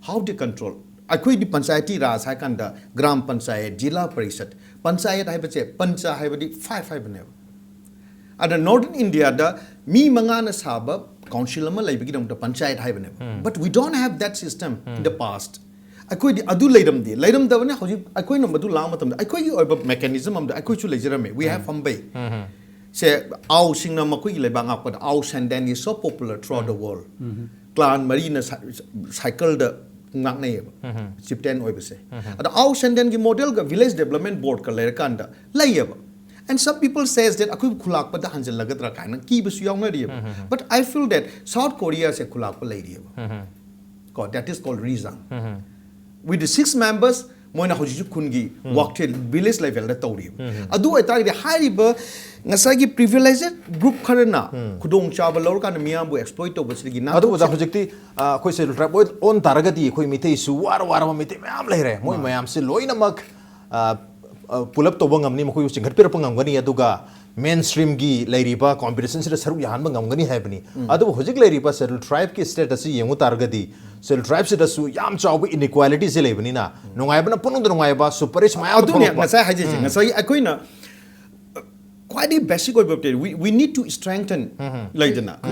how to control akoi di panchayati raj hai kanda gram panchayat jila parishad panchayat haiba che pancha haiba di 5 ne ada northern India da mi mangana saba council ama laibi dong da panchayat haiba ne but we don't have that system in the past akoi di adu leiram da ne hoji akoi no madu lama tam akoi gi oiba mechanism am da akoi chu lejarame we have fambai se au singna makoi gi lebang apa da au sandan is so popular throughout the world clan marina cycle da ngak nei chipten oiba se ada au sandan gi model ga village development board ka ler kanda layaba and some people says that akoi khulak pa da hanjal lagadra kaina ki bisu yaung na riya but I feel that South Korea se khulak pa lai riya god that is called reason with the 6 members moina hoji kungi work till village level da tawri adu ai tari high ba ngasagi privileged group kharana khudong chaba lor kan miyam bu exploit to basigi na adu da project khoi se tribe on taragati khoi Meetei su war ma Meetei mayam leire moi mayam se loina mak pulap to bangam ni khoi singhat pir pangam gani aduga mainstream gi leiriba competition se saru yahan bangam gani haibani adu hojik leiriba settled tribe ki status yengu taragati settled tribe se da su yam chawbu inequality se leibani na nongai bana punung da nongai ba superish mayam adu ne ngasai haje ngasai akoina quite a basic we need to strengthen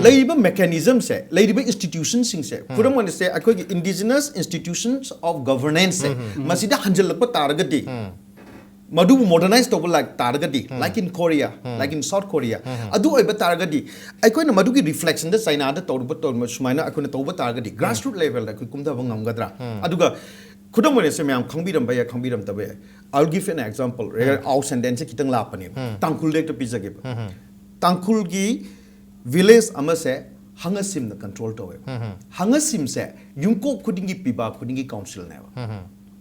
labor mechanism se labor institutions sing se pura mon se akoi indigenous institutions of governance se masida hanjal pa targati madu modernize to like targati like in Korea like in South Korea adu oiba targati akoi na madu ki reflection da China da tawba to sumaina akoi na tawba targati grassroots level da akoi kumda bangam gadra aduga khudam mo se myam khangbiram ba ya khangbiram tabe I'll give an example out and then se kitang la pani tangkul dek to pizza ge tangkul gi village ama se hangasim na control to hangasim se yungko khudingi piba khudingi council ne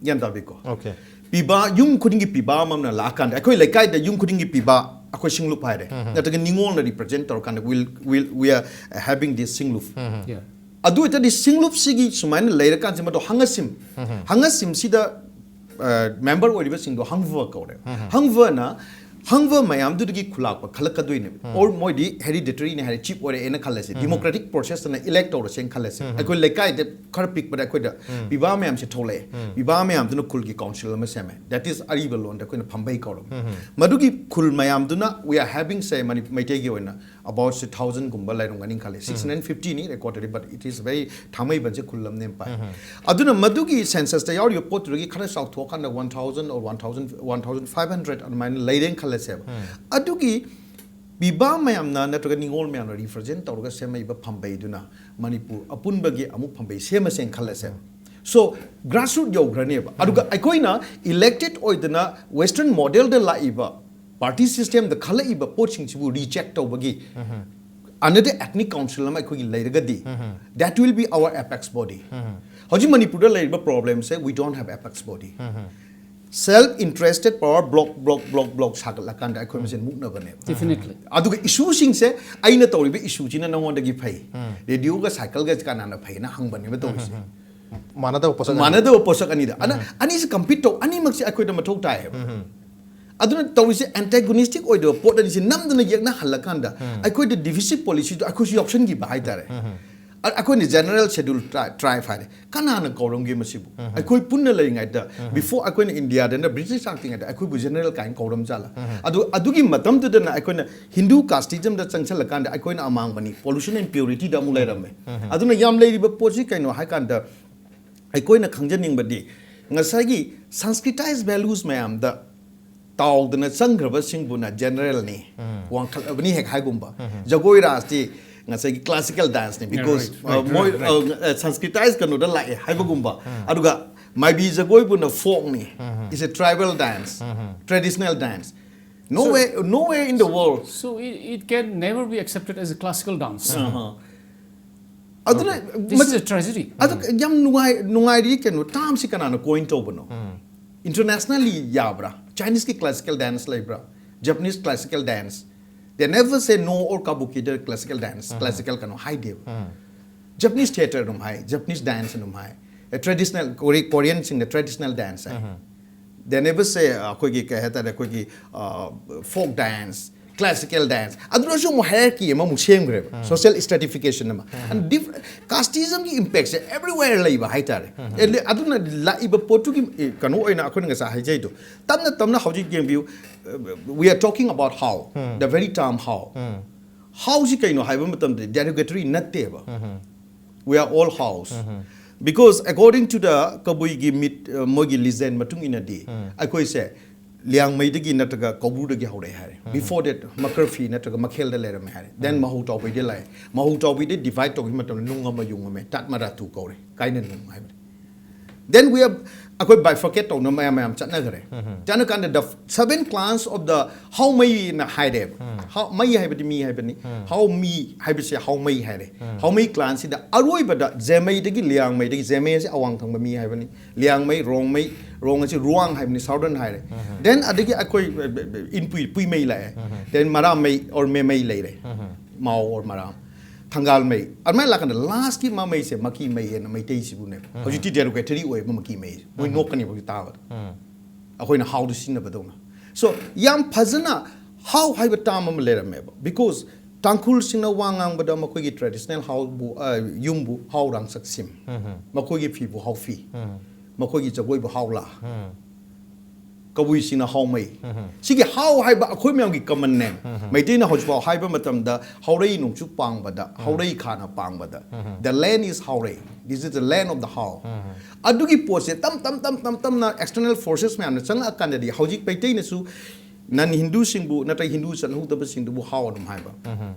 yan da biko okay piba yung khudingi piba mam na la kan akoi lekai da yung khudingi piba akoi singlup hai de na ta ningol na represent tor kan we are having this singlup adu ita di singlup sigi sumain leira kan sima do hangasim sida member odiba sing do hangva kore hangva na hangva mayam du gi khulak pa khalak kadoi ne or moi di hereditary ne hari chip ore ena khalase democratic process na elect or sen khalase akoi lekai de khar pik pa akoi da biba mayam se thole biba mayam du khul gi council ma seme that is ariba lon da koi na phambai kor madu gi khul mayam du na we are having say mani Meetei gi oina about 1000 gumba lai rong ganing khale 650 ni recorded but it is very thamai ban se khulam nem pa aduna madu gi census da yaw pot gi khara south thok kan 1000 or 1500 and mine leiden khale adugi biba mayam na natraga ningol mayam represent tawga semai ba phambai duna Manipur apun bagi amuk phambai sema sen khalase so grassroots yograne ba aduga akoina elected oidana western model de laiba party system the khala iba poaching chibu reject tawbagi another ethnic council ma akoi leiragadi that will be our apex body hoji Manipur da laiba problem say we don't have apex body self-interested power block sakala kanda akoi masen mukna bane Definitely. aduga issue sing se aina tawribe issue china nangonda gi phai radio ga cycle ga kana na phai na hangbani ba tawri se manada posak ani da ani se compete to ani mak se akoi da mathok tai aduna tawri se antagonistic oido pot ani se namdana yekna halakanda akoi the divisive policy to akoi option gi ba hai tare akoi ni general schedule try fare kana na korong gi masibu akoi punna lai ngai da before akoi ni India da British acting da akoi bu general kain koram jala adugi matam tu da na akoi na Hindu casteism da changchal kan da akoi na amang bani pollution and purity da mu lai ram aduna yam lai ba pochi kaino ha kan da akoi na khangjaning badi ngasai gi sanskritized values mayam da taw da na sangraba singbu na general ni wang khal bani hek hai gumba jagoi ras ti ngasai classical dance ne because moi sanskritized kanu da lai haibagumba aduga mai bi jagoi bu na folk ni is a tribal dance traditional dance nowhere in the world So it can never be accepted as a classical dance. aduna This is a tragedy. adu yam nungai ri kanu tam si kana na coin to bano internationally yabra Chinese ki classical dance laibra Japanese classical dance they never say no or kabuki the classical dance classical kano high dev Japanese theater num high Japanese dance num high a traditional Korean sing the traditional dance they never say koi ki kaheta da koi ki folk dance classical dance aduna so mo hierarchy ma mu same grave social stratification ma and casteism ki impact se everywhere lai ba haitare aduna la iba potu ki kanu oina akon nga sa haijai to tamna hauji game view we are talking about how the very term how si kaino haiba matam de derogatory natte ba we are all house because according to the kabui gi mogi legend matung ina di akoi se liang mai dagi nataga kobu dagi hore hare before that makarfi nataga makhel da lere me hare then mahu tawbi de lai mahu tawbi de divide to himatam nunga ma yunga me tat mara tu kore kaina nung hai then we have akoi bifurcate to no mayam chatna gare chana kan the 7 clans of the how mai na hai de how mai hai badi mi hai bani how mi hai bi se how mai hai de how mai clans da aroi bada zemai dagi liang mai dagi zemai se awang thang ba mi hai bani liang mai rong ase ruang hai bani southern hai then adagi akoi in pui mai la then maram mai or me mai lai re mau or maram thangal mai armai la kan last ki ma mai se maki mai na mai tei sibu ne hoji ti deru ke teri oi ma maki mai moi nok kan ni ta ba akoi na how to sin ba dong so yam phazana how hai ba ta ma le me because tangkul singna wangang ba da ma ko gi traditional how bu yum bu how rang sak sim ma ko gi phi bu how phi ma ko gi jagoi bu how la kabui sina how mai sigi how hai ba khoi myam gi common name mai te na hojba hai ba matam da how rei nung chu pang ba da how rei khana pang ba da the land is how rei this is the land of the how adugi pose tam na external forces me an chang akan di hojik pai te na su nan Hindu singbu na tai Hindu san hu da sing bu how dum hai ba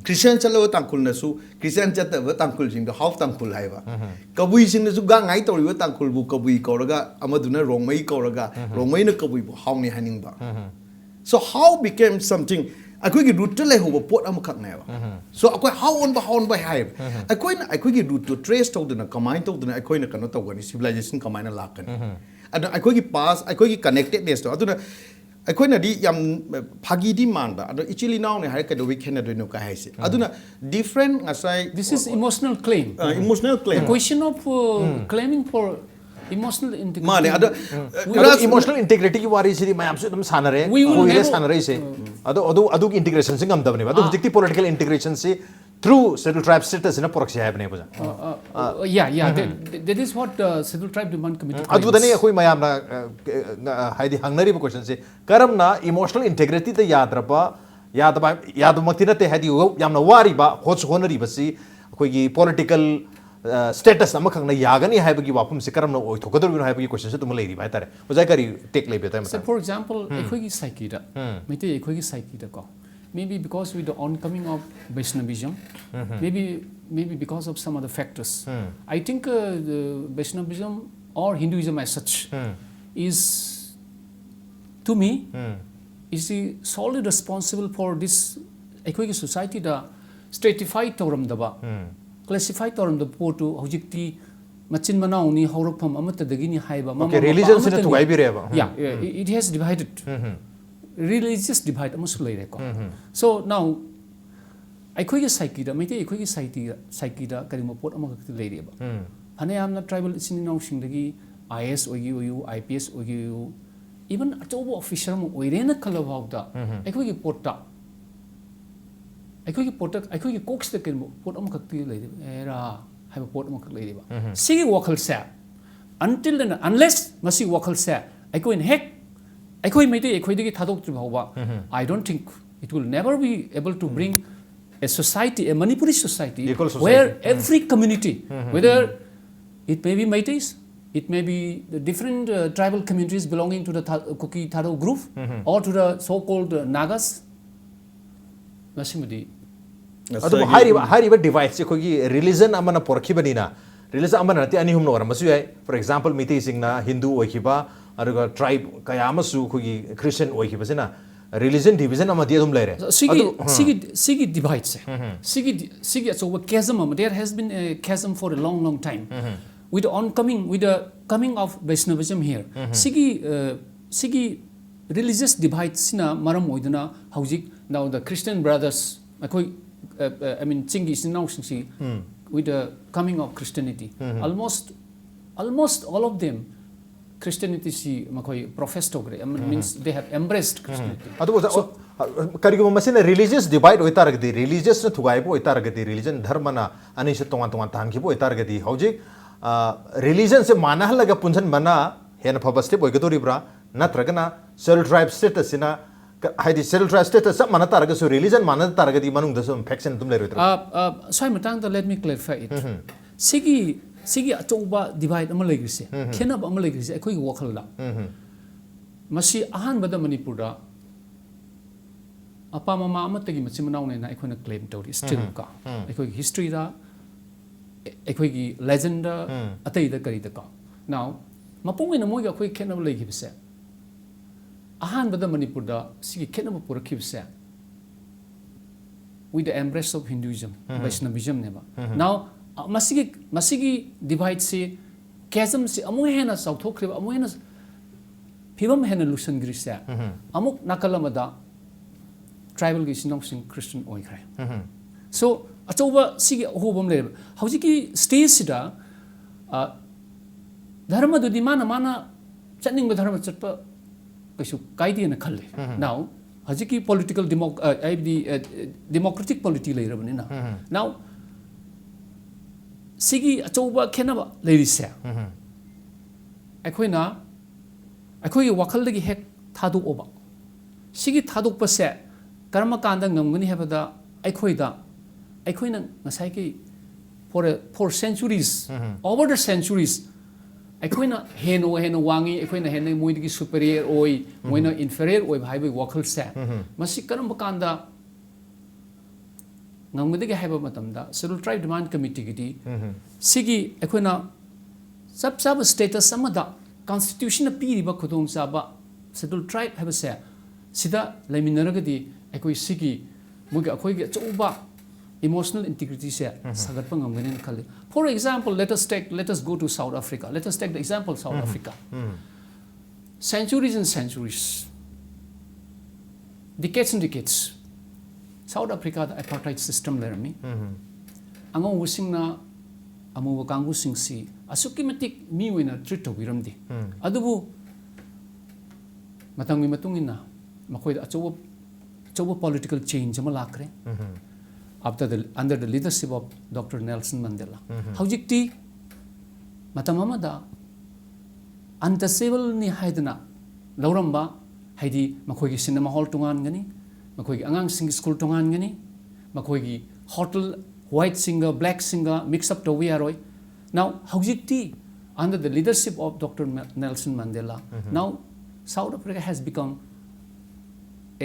Christian chalo tangkul na su Christian chat ba tangkul sing da how tangkul hai ba kabui sing na su ga ngai to ri tangkul bu kabui ko raga amaduna rongmai ko raga rongmai na kabui bu how ni haning ba so how became something akoi gi root le ho pot am khak na ba so akoi how on ba hai akoi gi root to trace to na combine to na akoi na kan to ga ni civilization combine la kan aduna akoi gi past akoi gi connectedness to aduna ꯑꯩꯈꯣꯏꯅꯗꯤ ꯌꯥꯝ ꯐꯥꯒꯤꯗꯤ ꯃꯥꯟꯕ ꯑꯗꯣ ꯏꯆꯤꯜ ꯏꯅꯥꯎꯅꯦ ꯍꯥꯏꯔ ꯀꯩꯗꯧꯕꯩ ꯈꯦꯠꯅꯗꯣꯏꯅꯣ ꯀꯥꯏ ꯍꯥꯏꯁꯦ ꯑꯗꯨꯅ ꯗꯤꯐ꯭ꯔꯦꯟ ꯉꯁꯥꯏ This is emotional claim. Emotional claim. The question of claiming for emotional integrity. ꯃꯥꯅꯦ ꯑꯗꯣ इमोशनल इंटीग्रिटी की वारी सिदी मैम से तुम सानरे We will कोई रे never- सानरे से अदो की इंटीग्रेशन से गम दबने अदो जिक्ति पॉलिटिकल इंटीग्रेशन से थ्रू शेड्यूल ट्राइब स्टेटस ने परख से है बने बजा That is what Scheduled Tribe Demand Committee अदु claims. दने कोई मैम ना हाइदी हंगनरी क्वेश्चन से करम ना इमोशनल इंटीग्रिटी ते याद मक्ति नते हाइदी याम ना वारी बा होच होनरी बसी कोई की पॉलिटिकल स्टेटस अमख ना यागनी है बगी वापम से करम ना थोकदर बिनो है बगी क्वेश्चन से तुम लेरी भाई तारे वजह करी टेक ले बेता So for example, ekhoi psyche da, Meetei ekhoi psyche da ko. Maybe because with the oncoming of Vaishnavism, maybe because of some other factors. I think the Vaishnavism or Hinduism as such is, to me, is solely responsible for this ekhoi society da stratified tauram da ba, classified tauram da po to hojikti machin manau ni haurok pham amata dagini haiba mama Okay, religion से तो गाय भी रहे बा it has divided. Religious divide amusu lei ko. So now akhoi psyche da Meitei akhoi psyche da kari mo pot amaka lei re ba. Phane amna tribal isinau sing dagi IS oyu IPS oyu even atobo officer mo oirena khala bhaw da akhoi pot ta akhoi cox da kari mo pot amaka lei era have pot amaka lei ba. Sigi wakal sa until then unless masi wakal sa akhoi heck I don't think it will never be able to bring a society, a Manipuri society, Equal society. where every community, whether it may be Meiteis, it may be the different tribal communities belonging to the Kuki Thado group, or to the so-called Nagas, Masimudi. अदो हारी बा device से कोई religion अमना परखी बनीना religion अमना ते अनि हुमनो रमसु है फॉर एग्जांपल Meitei सिंगना हिंदू ओखिबा अरुगा ट्राइब कयामसु कोई क्रिश्चियन ओखिबा सेना रिलीजन डिवीजन अमदी अदुम लेरे Sigi divides. Sigi so chasm. There has been a chasm for a long time. With the coming of Vaishnavism here, Sigi religious divides sina maram oidana haujik now the Christian brothers I mean Chingi sinau singsi with the coming of Christianity, almost all of them Christianity si makoi professed ogre means they have embraced Christianity. अदो करिगो मसिन religious divide होइता रगदी religious न थुगाइबो होइता रगदी religion धर्म ना अनि से तोंगा तांगिबो होइता रगदी हौजिक रिलीजन से माना लगा पुंजन बना हेन फबस्टे बोइगदोरिब्रा नत्रगना सेल ट्राइब स्टेटस सिना हाइदि सेल ट्राइब स्टेटस सब माना तारग सो रिलीजन माना तारगदी मनुंग दसो फैक्शन तुम लेरो Sorry matang let me clarify it. Sigi achoba divide ama legrise khenab ama legrise ekhoi wakal la masi ahan bada Manipur da apa mama amatagi machimanaw ne na ekhoi na claim tori still ka ekhoi history da ekhoi gi legend da atai da kari da ka now mapung ina moi ga ekhoi khenab legibse ahan bada Manipur da sigi khenab purakibse with the embrace of Hinduism Vaishnavism neba now masigi divide se chasm se amu hena sauthokriba amu hena phibam hena lusan grisa amuk nakalamada tribal gi sinong sing Christian oikhre so achoba sigi hobam le hojiki stage sida dharma du mana chatning ba dharma chatpa kaisu kaidi na khalle now hojiki political democratic polity leirabani na now Sigi achoba khenaba leirise akhoi wakal dagi hek thaduk oba sigi thaduk pase karma kanda ngamgani habada akhoi na ngasai ki for centuries over the centuries akhoi na heno wangi akhoi na heno moidigi superior oi moina inferior oi bhai wakal se masi karma kanda ngamgadi haiba matamda Scheduled Tribe Demand Committee gidi sigi ekhona sab status amada constitution na piriba khudong chaba Scheduled Tribe haiba se sida laiminaragadi ekhoi sigi mugi ekhoi gi choba emotional integrity se sagatpa ngamgani khali for example let us go to South Africa, let us take the example of South Africa. Centuries and centuries decades and decades South Africa da apartheid system lerami angong usingna amu kangu singsi asuki matik mi wina treat to biramdi adubu matang mi matungina makoi achowo political change ama lakre under the leadership of Dr. Nelson Mandela haujikti matamamada untouchable ni haidana lauramba haidi makoi gi cinema hall tungan gani makoi gi angang sing school tungan gani makoi gi hotel white singer black singer mix up to we are now haujikti under the leadership of Dr. Nelson Mandela now South Africa has become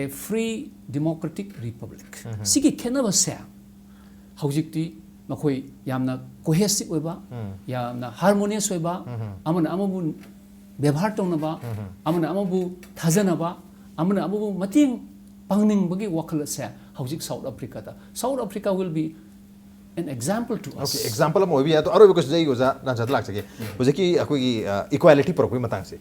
a free democratic republic sigi kenaba sa haujikti makoi yamna cohesive oiba yamna harmonious oiba amana amabu ବ୍ୟବହାର तौनबा amana amabu thajanaba amana amabu mating pangning bagi wakal se hauzik South Africa will be an example to us. Okay, example am obi to aro because jai goza na jat lak sake hojiki akoi equality por koi matang se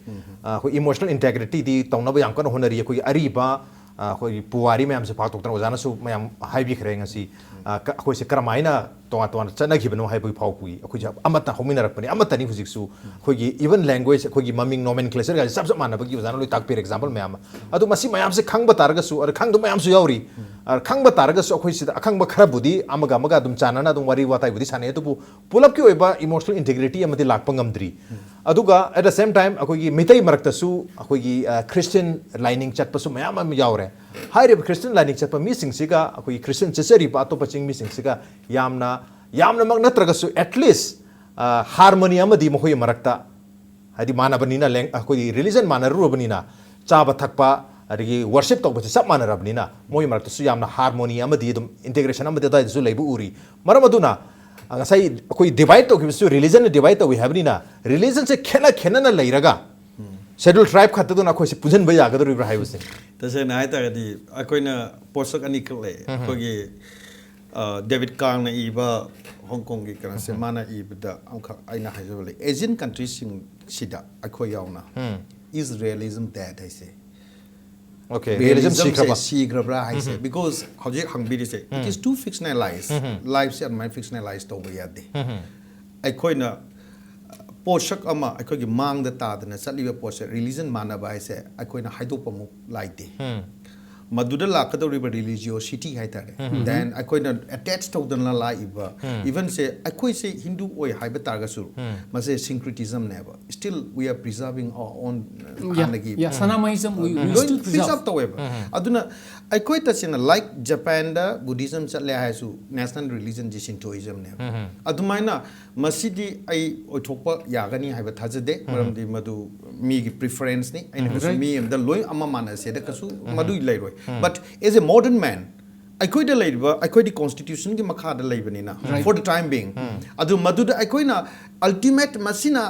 ko emotional integrity di taunaba yang kan honari akoi ariba akoi puwari me am se patok tan ojana su mayam haibi khrenga si akoi se karamaina to chana gibano haibi phawpui akoi ja amata homina rakpani amata ni hujik su akoi gi even language akoi gi maming nomenclature ga sab mana bagi ojana loi tak per example mayam adu masi mayam se khangba targa su ar khangdu mayam su yauri ar khangba targa su akoi si akhangba khara budi amaga dum chanana dum wari watai budi sane tu pulap ki oiba emotional integrity amati lakpa ngamdri aduga at the same time akoi gi Meetei marakta su akoi gi Christian lining chatpa su mayam am yaure haire Christian lining chatpa mi singsiga akoi Christian chesari pa to paching mi singsiga yamna mag natraga su at least harmony amadi mohoi marakta hadi mana banina leng akoi religion mana ru banina chaba thakpa adigi worship to basi sab mana rabnina moi marakta su yamna harmony amadi dum integration amadi da su leibu uri maramaduna ngasai akoi divide to kisu religion divide to we have nina religion se khena na leiraga schedule tribe khatta duna khoi se pujan ba yaga do ri haibuse tase na ai ta di akoina posak ani kle kogi David Kang na iba Hong Kong gi kana se mana ibda amkha aina haijole Asian countries sing sida akoi yauna Israelism that I say okay realism sigrabra I say because hojik hangbiri say it is too fictionalized lives and my fictionalized over yade akoina poshak ama akoi gi mang da ta da na satliba poshak religion mana ba I say akoina haidopa mu laite Maduda lakadoriba religiosity haitare then akoina attached to the laiba even say akoi say Hindu oi haiba targasu mase syncretism never still we are preserving our own Sanamaism we still preserve taweba aduna akoi ta sina like Japan da Buddhism chatle haisu national religion ji Shintoism ne adumaina masidi ai othokpa yagani haiba thajade maramdi madu mi gi preference ni aina kasu mi am da loi amma mana se da kasu madu lairoi but as a modern man akoi da laiba akoi di constitution gi makha da laibani na for the time being adu madu da akoi na ultimate masina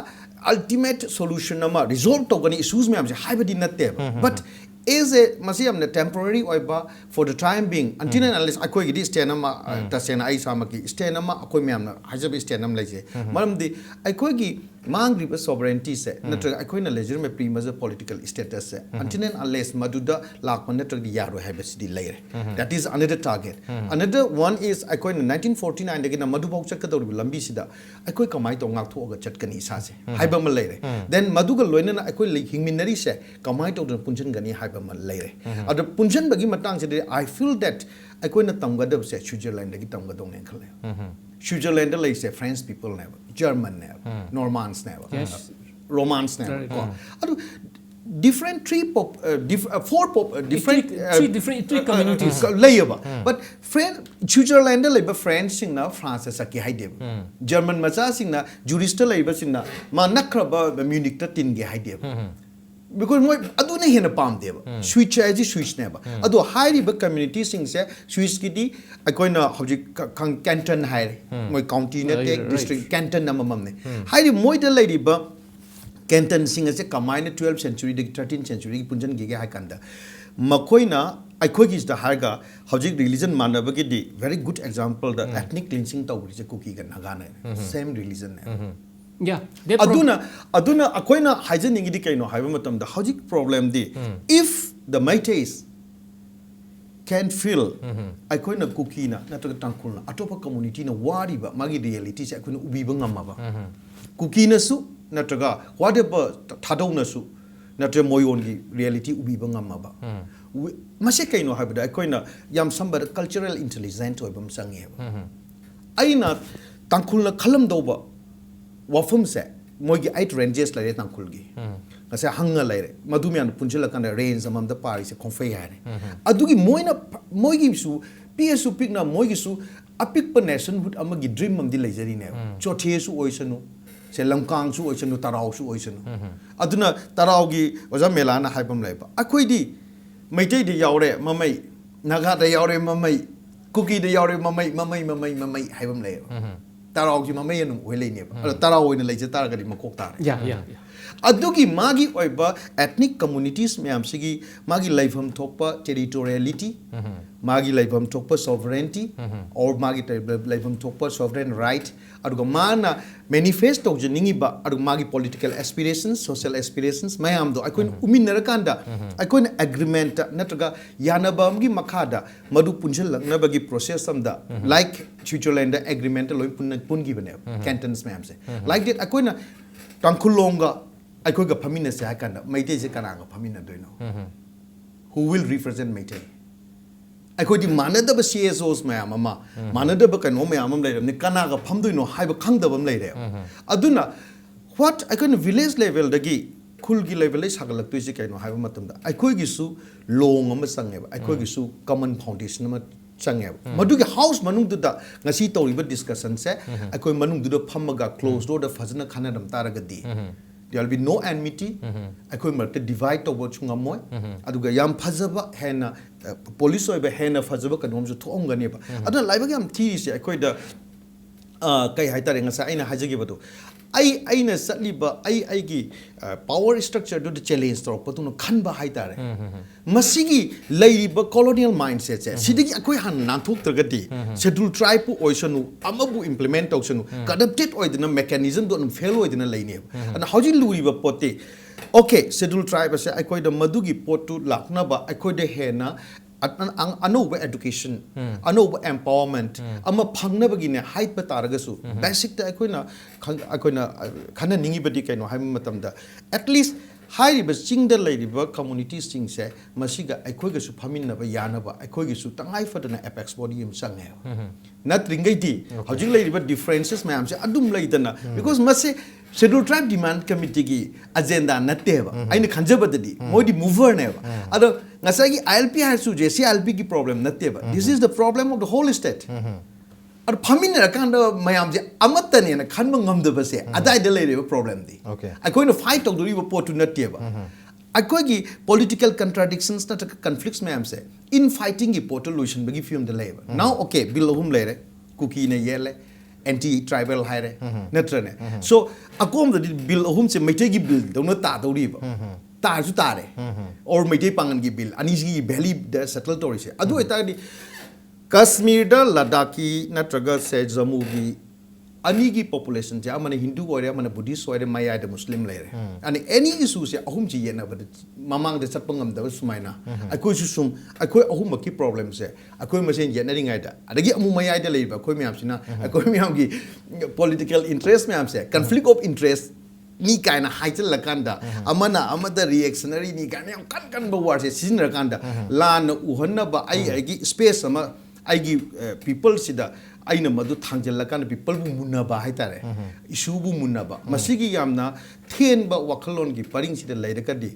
ultimate solution nama resolve to gani issues me am se haibadi natte but is a masiam na temporary oiba for the time being until and unless akoi gi stanama ta sena ai samaki stanama akoi me am na hajabi stanam laise maram di akoi gi mangri ba sovereignty se natra akoi na legitimate primus political status se until and unless maduda lakman natra di yaro habesidi laire that is another target another one is akoi na 1949 dagi na madu bok chakka dori lambi sida akoi kamai to ngak thoga chatkani sa se haiba ma laire then maduga loina na akoi hingminari se kamai to punjan gani haiba ma laire adu punjan bagi matang se I feel that akoi na tamgadab se Switzerland dagi tamgadong ne khale Switzerland like say French people never German never Normans never Romans never different three different communities layaba but French Switzerland like French sing na France saki haide German macha sing na jurist like sing na ma nakraba Munich ta tin ge haide because moi adu ne hena pam deba switch as switch neba adu high riba community sing se switch ki di akoina hojik canton high moi county ne take district canton namam ne high moi da lady ba canton sing se combine 12th century 13th century punjan gi ga kanda makoina aikogi is the harga hojik religion manabagi di very good example the ethnic cleansing tawri se cookie ga nagana same religion ne aduna akoina haijaningi di kaino haiba matam da hojik problem di if the Meiteis can feel aikoina cookie na nataga tangkul na atopa community na wari ba magi reality se aikoina ubi ba ngamma ba cookie na su nataga whatever thadau na su nataga moyon gi reality ubi ba ngamma ba mase kaino habida aikoina yam samba cultural intelligent oi bam sange ba aina tangkul na khalam do ba wafum se mogi 8 ranges la tangkul gi ngasa hanga laire madumyan punjila kan range amam da pari se konfei hare adugi moigi su psu pik na moigi su apik pa nationhood amagi dream am di leijari ne chothe su oisanu se lamkang su oisanu tarau su oisanu aduna tarau gi oja mela na haibam laiba akoi di meitei di yaure mamai naga da yaure mamai cookie da yaure mamai haibam laiba tarau gi mamai anu oile ne ba tarau oina leije taraga di makok tare yeah adugi magi oiba ethnic communities me amsigi magi laifam thokpa territoriality magi laifam thokpa sovereignty or magi laifam thokpa sovereign right aduga mana manifesto jiningi ba aduga magi political aspirations social aspirations mayam do akoin uminara kanda akoin agreement nataga yanabam gi makhada madu punjil lakna bagi process samda like Switzerland agreement loi pungi bane cantons me amse like that akoin tangkulonga aikoy ga famina se hakanda Meitei se kana ga famina doino who will represent Meitei aikoy di manada ba CSOs mayam ama manada ba kano mayam am lai ne kana ga pham doino haiba khangda bam lai re aduna what aikoy village level dagi khul gi level lai sagalak tu se kaino haiba matam da aikoy gi su long am sange ba aikoy gi su common foundation ma change madu gi house manung du da ngasi tori ba discussion se aikoy manung du da phamaga close door da fazna khana dam taraga di there will be no enmity aikoy market divide to bo chunga moy aduga yam phazaba hena police oiba hena phazaba kanom ju thong gani ba aduna laiba yam thi se aikoy da kai haitare ngasa aina hajagi badu aina satliba gi power structure do the challenge to patuna khanba haitare masigi leiba colonial mindset se sidigi akoy han nanthok tragati schedule tribe pu oisanu amabu implement tosanu adapted oidina mechanism do fail oidina leine and how you luriba pote okay schedule tribe se akoy da madugi potu lakna ba akoy de hena anova education anova empowerment ama phangna bagine height pataragasu basic ta akoina khana ningi badi kaino haim matamda at least high ba chingda laiba communities sing se masiga aikoiga su phaminna ba yana ba aikoigi su tangai fatana apex body im sange not ringai di hojing laiba differences ma am se adum laidana because mase schedule tribe demand committee gi agenda nateba aina khanjabadadi modi mover ne ba ado ngasagi ILP has to jesi ILP gi problem nateba this is the problem of the whole state ar phamina kanda mayam je amatane na khanba ngamdaba se adai de lere problem di I going to fight of the river port to nateba akogi political contradictions na conflicts mayam se in fighting gi potolution bagi film the labor now okay bilhum lere cookie ne yele anti tribal haire natrane so akom the bill hum se Meitei gi bill dona ta dori ba ta su ta re or Meitei pangan gi bill ani gi valley the settle tori se adu eta di Kashmir da Ladakhi natraga se Jammu gi ani gi population je amane Hindu ore amane Buddhist ore maya de Muslim lere and any issue se ahum ji yena ba mamang de sapangam da sumaina akoi su sum akoi ahum ki problem se akoi masen yena ringai da adagi amu maya de leba akoi myam sina akoi myam gi political interest myam se conflict of interest ni kaina haijal lakanda amana amada reactionary ni kaina kan ba war se sin rakanda lan uhanna ba ai gi space ama ai gi people sida aina madu thangjal lakana people bu munna ba haitare issue bu munna ba masigi yamna then ba wakalon gi paring sida laidakadi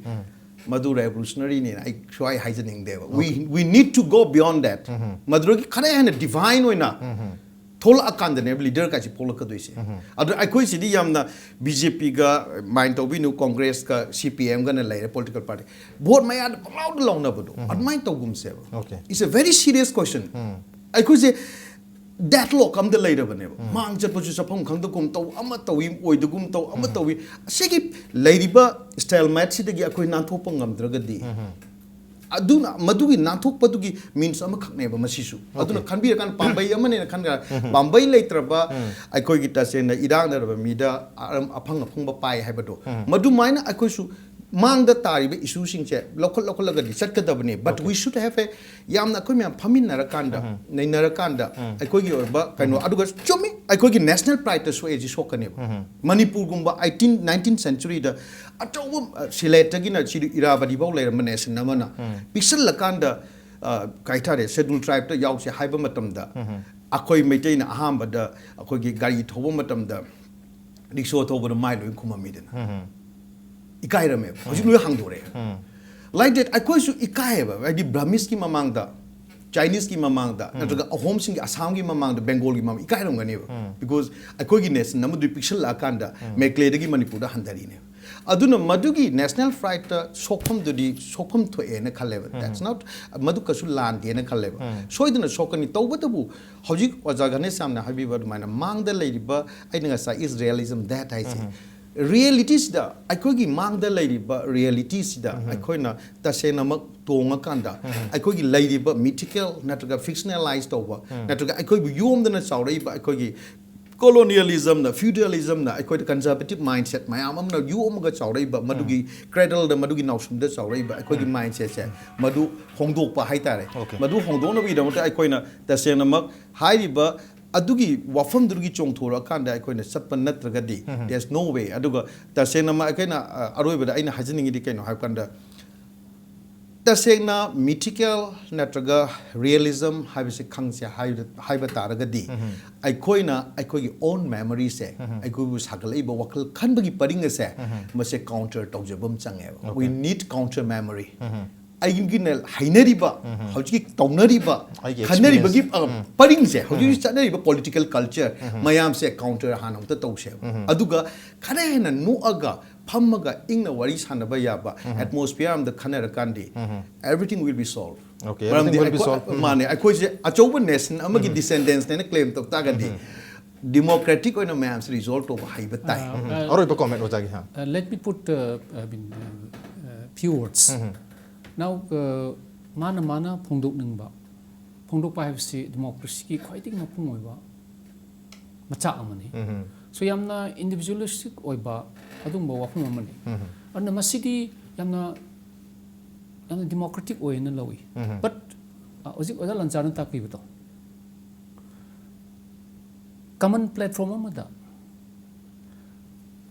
madu revolutionary ne ai try hijacking deba we need to go beyond that madu gi khana hena divine oina thol akanda ne leader ka chi polaka doise adu akoi sidi yamna BJP ga mind to binu congress ka CPM ga na laire political party vote maya loud launa bodo admai to gum se it's a very serious question akoi se that law come the later bane mang chat pochu sapong khang da kum to ama tawi oi da gum to ama tawi segi ladiba style match sidagi akoi nan thopang ngam dragadi aduna madugi nanthok padugi means ama khakne ba masisu aduna khanbi kan pambai amane khanga pambai leitraba akoi gita se na irang da ba mida aphang aphang ba pai haibado madu maina akoi su ꯃꯥꯡꯗ ꯇꯥꯔꯤꯕ ꯏꯁꯨꯁꯤꯡꯁꯦ ꯂꯧꯈꯠꯂꯒꯗꯤ ꯆꯠꯀꯗꯕꯅꯤ but ꯋꯤ ꯁꯨꯗ ꯍꯦꯞ ꯑꯦ ꯌꯥꯝꯅ ꯑꯩꯈꯣꯏ ꯃꯌꯥꯝ ꯐꯝꯃꯤꯟꯅꯔꯀꯥꯟꯗ ꯅꯩꯅꯔꯀꯥꯟꯗ ꯑꯩꯈꯣꯏꯒꯤ ꯑꯣꯏꯕ ꯀꯩꯅꯣ ꯑꯗꯨꯒ ꯆꯨꯝꯃꯤ ꯑꯩꯈꯣꯏꯒꯤ ꯅꯦꯁꯅꯦꯜ ꯄ꯭ꯔꯥꯏꯗꯇ ꯁꯣꯛꯑꯦꯁꯤ ꯁꯣꯛꯀꯅꯦꯕ ꯃꯅꯤꯄꯨꯔꯒꯨꯝꯕ 19th centuryꯗ ꯑꯆꯧꯕ ꯁꯤꯂꯦꯠꯇꯒꯤꯅ ꯁꯤ ꯏꯔꯥꯕꯗꯤꯐꯥꯎ ꯂꯩꯔꯝꯕ ꯅꯦꯁꯟ ꯑꯃꯅ ꯄꯤꯛꯁꯜꯂꯀꯥꯟꯗ ꯀꯩ ꯍꯥꯏꯇꯥꯔꯦ ꯁꯦꯗꯨꯜ ꯇ꯭ꯔꯥꯏꯕꯇ ꯌꯥꯎꯁꯦ ꯍꯥꯏꯕ ꯃꯇꯝꯗ ꯑꯩꯈꯣꯏ ꯃꯩꯇꯩꯅ ꯑꯍꯥꯟꯕꯗ ꯑꯩꯈꯣꯏꯒꯤ ꯒꯥꯔꯤ ꯊꯧꯕ ꯃꯇꯝꯗ ꯔꯤꯛꯁꯣ ꯊꯧꯕꯗ ꯃꯥꯏ ꯂꯣꯏ ꯈꯨꯃꯝꯃꯤꯗꯅ ꯏꯀꯥꯏꯔꯝꯃꯦꯕ ꯍꯧꯖꯤꯛ ꯂꯣꯏ ꯍꯥꯡꯗꯣꯔꯛꯑꯦ ꯂꯥꯏꯛ ꯗꯦꯠ ꯑꯩꯈꯣꯏꯁꯨ ꯏꯀꯥꯏꯌꯦꯕ ꯍꯥꯏꯗꯤ ꯕ꯭ꯔꯍꯃꯤꯁꯀꯤ ꯃꯃꯥꯡꯗ ꯆꯥꯏꯅꯤꯁꯀꯤ ꯃꯃꯥꯡꯗ ꯅꯠꯇ꯭ꯔꯒ ꯑꯍꯣꯝꯁꯤꯡꯒꯤ ꯑꯁꯥꯝꯒꯤ ꯃꯃꯥꯡꯗ ꯕꯦꯡꯒꯣꯜꯒꯤ ꯃꯃꯥꯡꯗ ꯏꯀꯥꯏꯔꯝꯒꯅꯦꯕ ꯕꯤꯀꯣꯖ ꯑꯩꯈꯣꯏꯒꯤ ꯅꯦꯁꯟ ꯑꯃꯗꯨ ꯄꯤꯛꯁꯜꯂꯛꯑꯀꯥꯟꯗ ꯃꯦꯀ꯭ꯂꯦꯗꯒꯤ ꯃꯅꯤꯄꯨꯔꯗ ꯍꯟꯊꯔꯤꯅꯦꯕ ꯑꯗꯨꯅ ꯃꯗꯨꯒꯤ ꯅꯦꯁꯅꯦꯜ ꯐ꯭ꯔꯥꯏꯠꯇ ꯁꯣꯛꯐꯝꯗꯨꯗꯤ ꯁꯣꯛꯐꯝ ꯊꯣꯛꯑꯦꯅ ꯈꯜꯂꯦꯕ ꯗꯦꯠꯁ ꯅꯣꯠ ꯃꯗꯨ ꯀꯩꯁꯨ ꯂꯥꯟꯗꯦꯅ ꯈꯜꯂꯦꯕ ꯁꯣꯏꯗꯅ ꯁꯣꯛꯀꯅꯤ ꯇꯧꯕꯇꯕꯨ ꯍꯧꯖꯤꯛ ꯑꯣꯖꯥ ꯒꯅꯦꯁ ꯌꯥꯝꯅ ꯍꯥꯏꯕꯤꯕ ꯑꯗꯨꯃꯥꯏꯅ ꯃꯥꯡꯗ ꯂꯩꯔꯤꯕ ꯑꯩꯅ ꯉꯁꯥꯏ ꯏꯁ ꯔꯤꯌꯦꯂꯤꯖꯝ ꯗꯦꯠ ꯍꯥꯏꯁꯦ ꯔꯤꯌꯦꯂꯤꯇꯤꯁꯤꯗ ꯑꯩꯈꯣꯏꯒꯤ ꯃꯥꯡꯗ ꯂꯩꯔꯤꯕ ꯔꯤꯌꯦꯂꯤꯇꯤꯁꯤꯗ ꯑꯩꯈꯣꯏꯅ ꯇꯁꯦꯡꯅꯃꯛ ꯇꯣꯡꯉꯀꯥꯟꯗ ꯑꯩꯈꯣꯏꯒꯤ ꯂꯩꯔꯤꯕ ꯃꯤꯊꯤꯀꯦꯜ ꯅꯠꯇ꯭ꯔꯒ ꯐꯤꯛꯁꯅꯦꯂꯥꯏꯁ ꯇꯧꯕ ꯅꯠꯇ꯭ꯔꯒ ꯑꯩꯈꯣꯏꯕꯨ ꯌꯣꯝꯗꯅ ꯆꯥꯎꯔꯛꯏꯕ ꯑꯩꯈꯣꯏꯒꯤ colonialismna feudalismna ꯑꯩꯈꯣꯏꯗ conservative mindset ꯃꯌꯥꯝ ꯑꯃꯅ ꯌꯣꯝꯃꯒ ꯆꯥꯎꯔꯛꯏꯕ ꯃꯗꯨꯒꯤ cradleꯗ ꯃꯗꯨꯒꯤ ꯅꯥꯎꯁꯨꯝꯗ ꯆꯥꯎꯔꯛꯏꯕ ꯑꯩꯈꯣꯏꯒꯤ mindsetꯁꯦ ꯃꯗꯨ ꯍꯣꯡꯗꯣꯛꯄ ꯍꯥꯏꯇꯥꯔꯦ ꯃꯗꯨ ꯍꯣꯡꯗꯣꯛꯅꯕꯒꯤꯗꯃꯛꯇ ꯑꯩꯈꯣꯏꯅ ꯇꯁꯦꯡꯅꯃꯛ ꯍꯥꯏꯔꯤꯕ ꯑꯗꯨꯒꯤ ꯋꯥꯐꯝꯗꯨꯒꯤ ꯆꯣꯡꯊꯣꯔꯛꯑꯀꯥꯟꯗ ꯑꯩꯈꯣꯏꯅ ꯆꯠꯄ ꯅꯠꯇ꯭ꯔꯒꯗꯤ there's no way ꯑꯗꯨꯒ ꯇꯁꯦꯡꯅꯃꯛ ꯑꯩꯈꯣꯏꯅ ꯑꯔꯣꯏꯕꯗ ꯑꯩꯅ ꯍꯥꯏꯖꯅꯤꯡꯉꯤꯗꯤ ꯀꯩꯅꯣ ꯍꯥꯏꯕ ꯀꯥꯟꯗ तसेंगना मिथिकल नत्रगा रियलिज्म हाइबसे खंगसे हाइब तारगदी अखोइना अखोगी ओन मेमोरी से अखोबु सागलैब वखल खनबगी परिंग से मसे काउंटर तौजबम चंगे वी नीड काउंटर मेमोरी आइगिनल हाइनरिबा हौजि तौनरिबा खनरिबगी परिंग से हौजि चनरिबा पॉलिटिकल कल्चर मयाम से काउंटर हानौत तौसे अदुगा खरेना नुअगा फमगा इंगना वरी सानबा याबा atmosphere am the khanara kandi everything will be solved okay everything will be solved mane akhoi je achoba nation amagi descendants ne claim to tagadi democratic oina mayam se resolve to haiba tai aro iba comment ojagi ha let me put few words now mana phongdok ningba phongdok pa habsi democracy ki khwaiting mapung oiba macha amani so yamna individualistic oiba adumba wafum amani and masidi yamna democratic oina lawi but ojik oda lanchana takpi beto common platform amada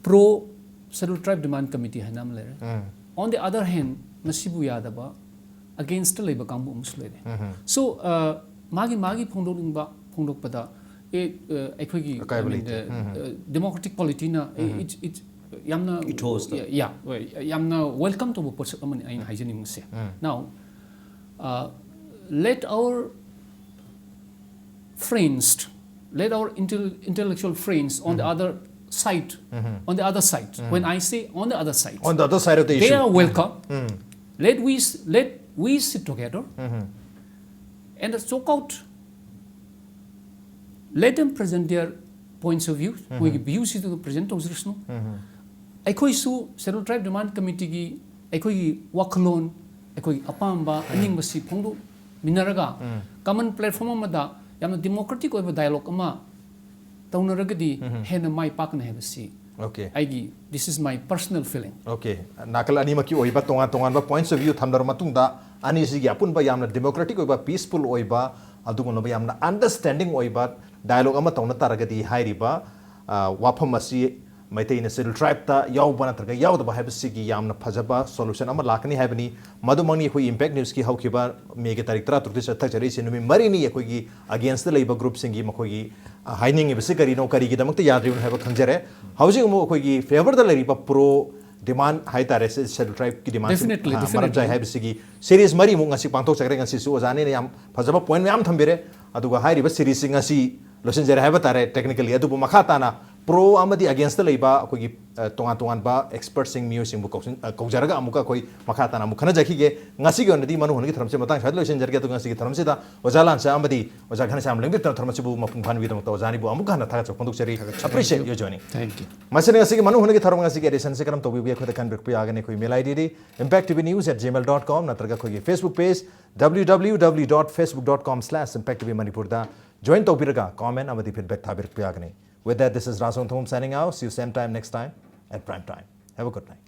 pro scheduled tribe demand committee hanam lere on the other hand masibu yadaba against labor kambu muslere so magi phongdok pada ekhoi democratic polity na it yamna it host yamna welcome to person amani ain hygienic se now let our friends let our intellectual friends on the other side when I say on the other side of the issue they are welcome let we sit together and talk out. Let them present their points of view. We views to present of this. Ekoi su scheduled tribe demand committee gi ekoi waklon ekoi apamba aning basi phongdu minaraga common platform amada yamna democratic oiba dialogue ama taunaragadi hena mai pakna hebasi okay aigi this is my personal feeling okay nakal ani maki oiba tonga ba points of view thamdar matungda ani sigi apunba yamna democratic oiba peaceful oiba adugono ba yamna understanding oiba dialogue ama tawna taragadi hairiba wafam asi Meetei na scheduled tribe ta yawba natraga yawdaba habsigi yamna phajaba solution ama lakani habani madumani khoi impact news ki haukiba mege tarik 30 thak jari sinumi marini khoi gi against the labor group singi makhoi gi haining ibse kari no kari gi damakta yadriun haba khangjare hauji mo khoi gi favor da lariba pro demand high tare scheduled tribe ki demand definitely maram jai habsigi series mari mo ngasi pangtok chakre ngasi su ojane ne yam phajaba point yam thambire aduga hairiba series ngasi losen jare haba tare technically adubu makhata na pro amadi against the labor akogi tongan ba expert sing music bu kaujaraga amuka koi makhata na mukhana jakhi ge ngasi ge onadi manu hongi tharamse matang shad losen jarge to ngasi ge tharamse da ojalan sa amadi ojaghana sam lengbi tharamse bu mapung phan wi to ojani bu amuka na thaga chokonduk cheri appreciate yo joining thank you masene ngasi ge manu hongi tharam ngasi ge reason se karam to bi khode kan bek pu agane koi mail id impacttvnews@gmail.com natraga koi Facebook page www.facebook.com/impacttvmanipur da join to biraga comment amadi feedback thabir pu agane. With that, this is Rasung Thum signing out. See you same time next time at prime time. Have a good night.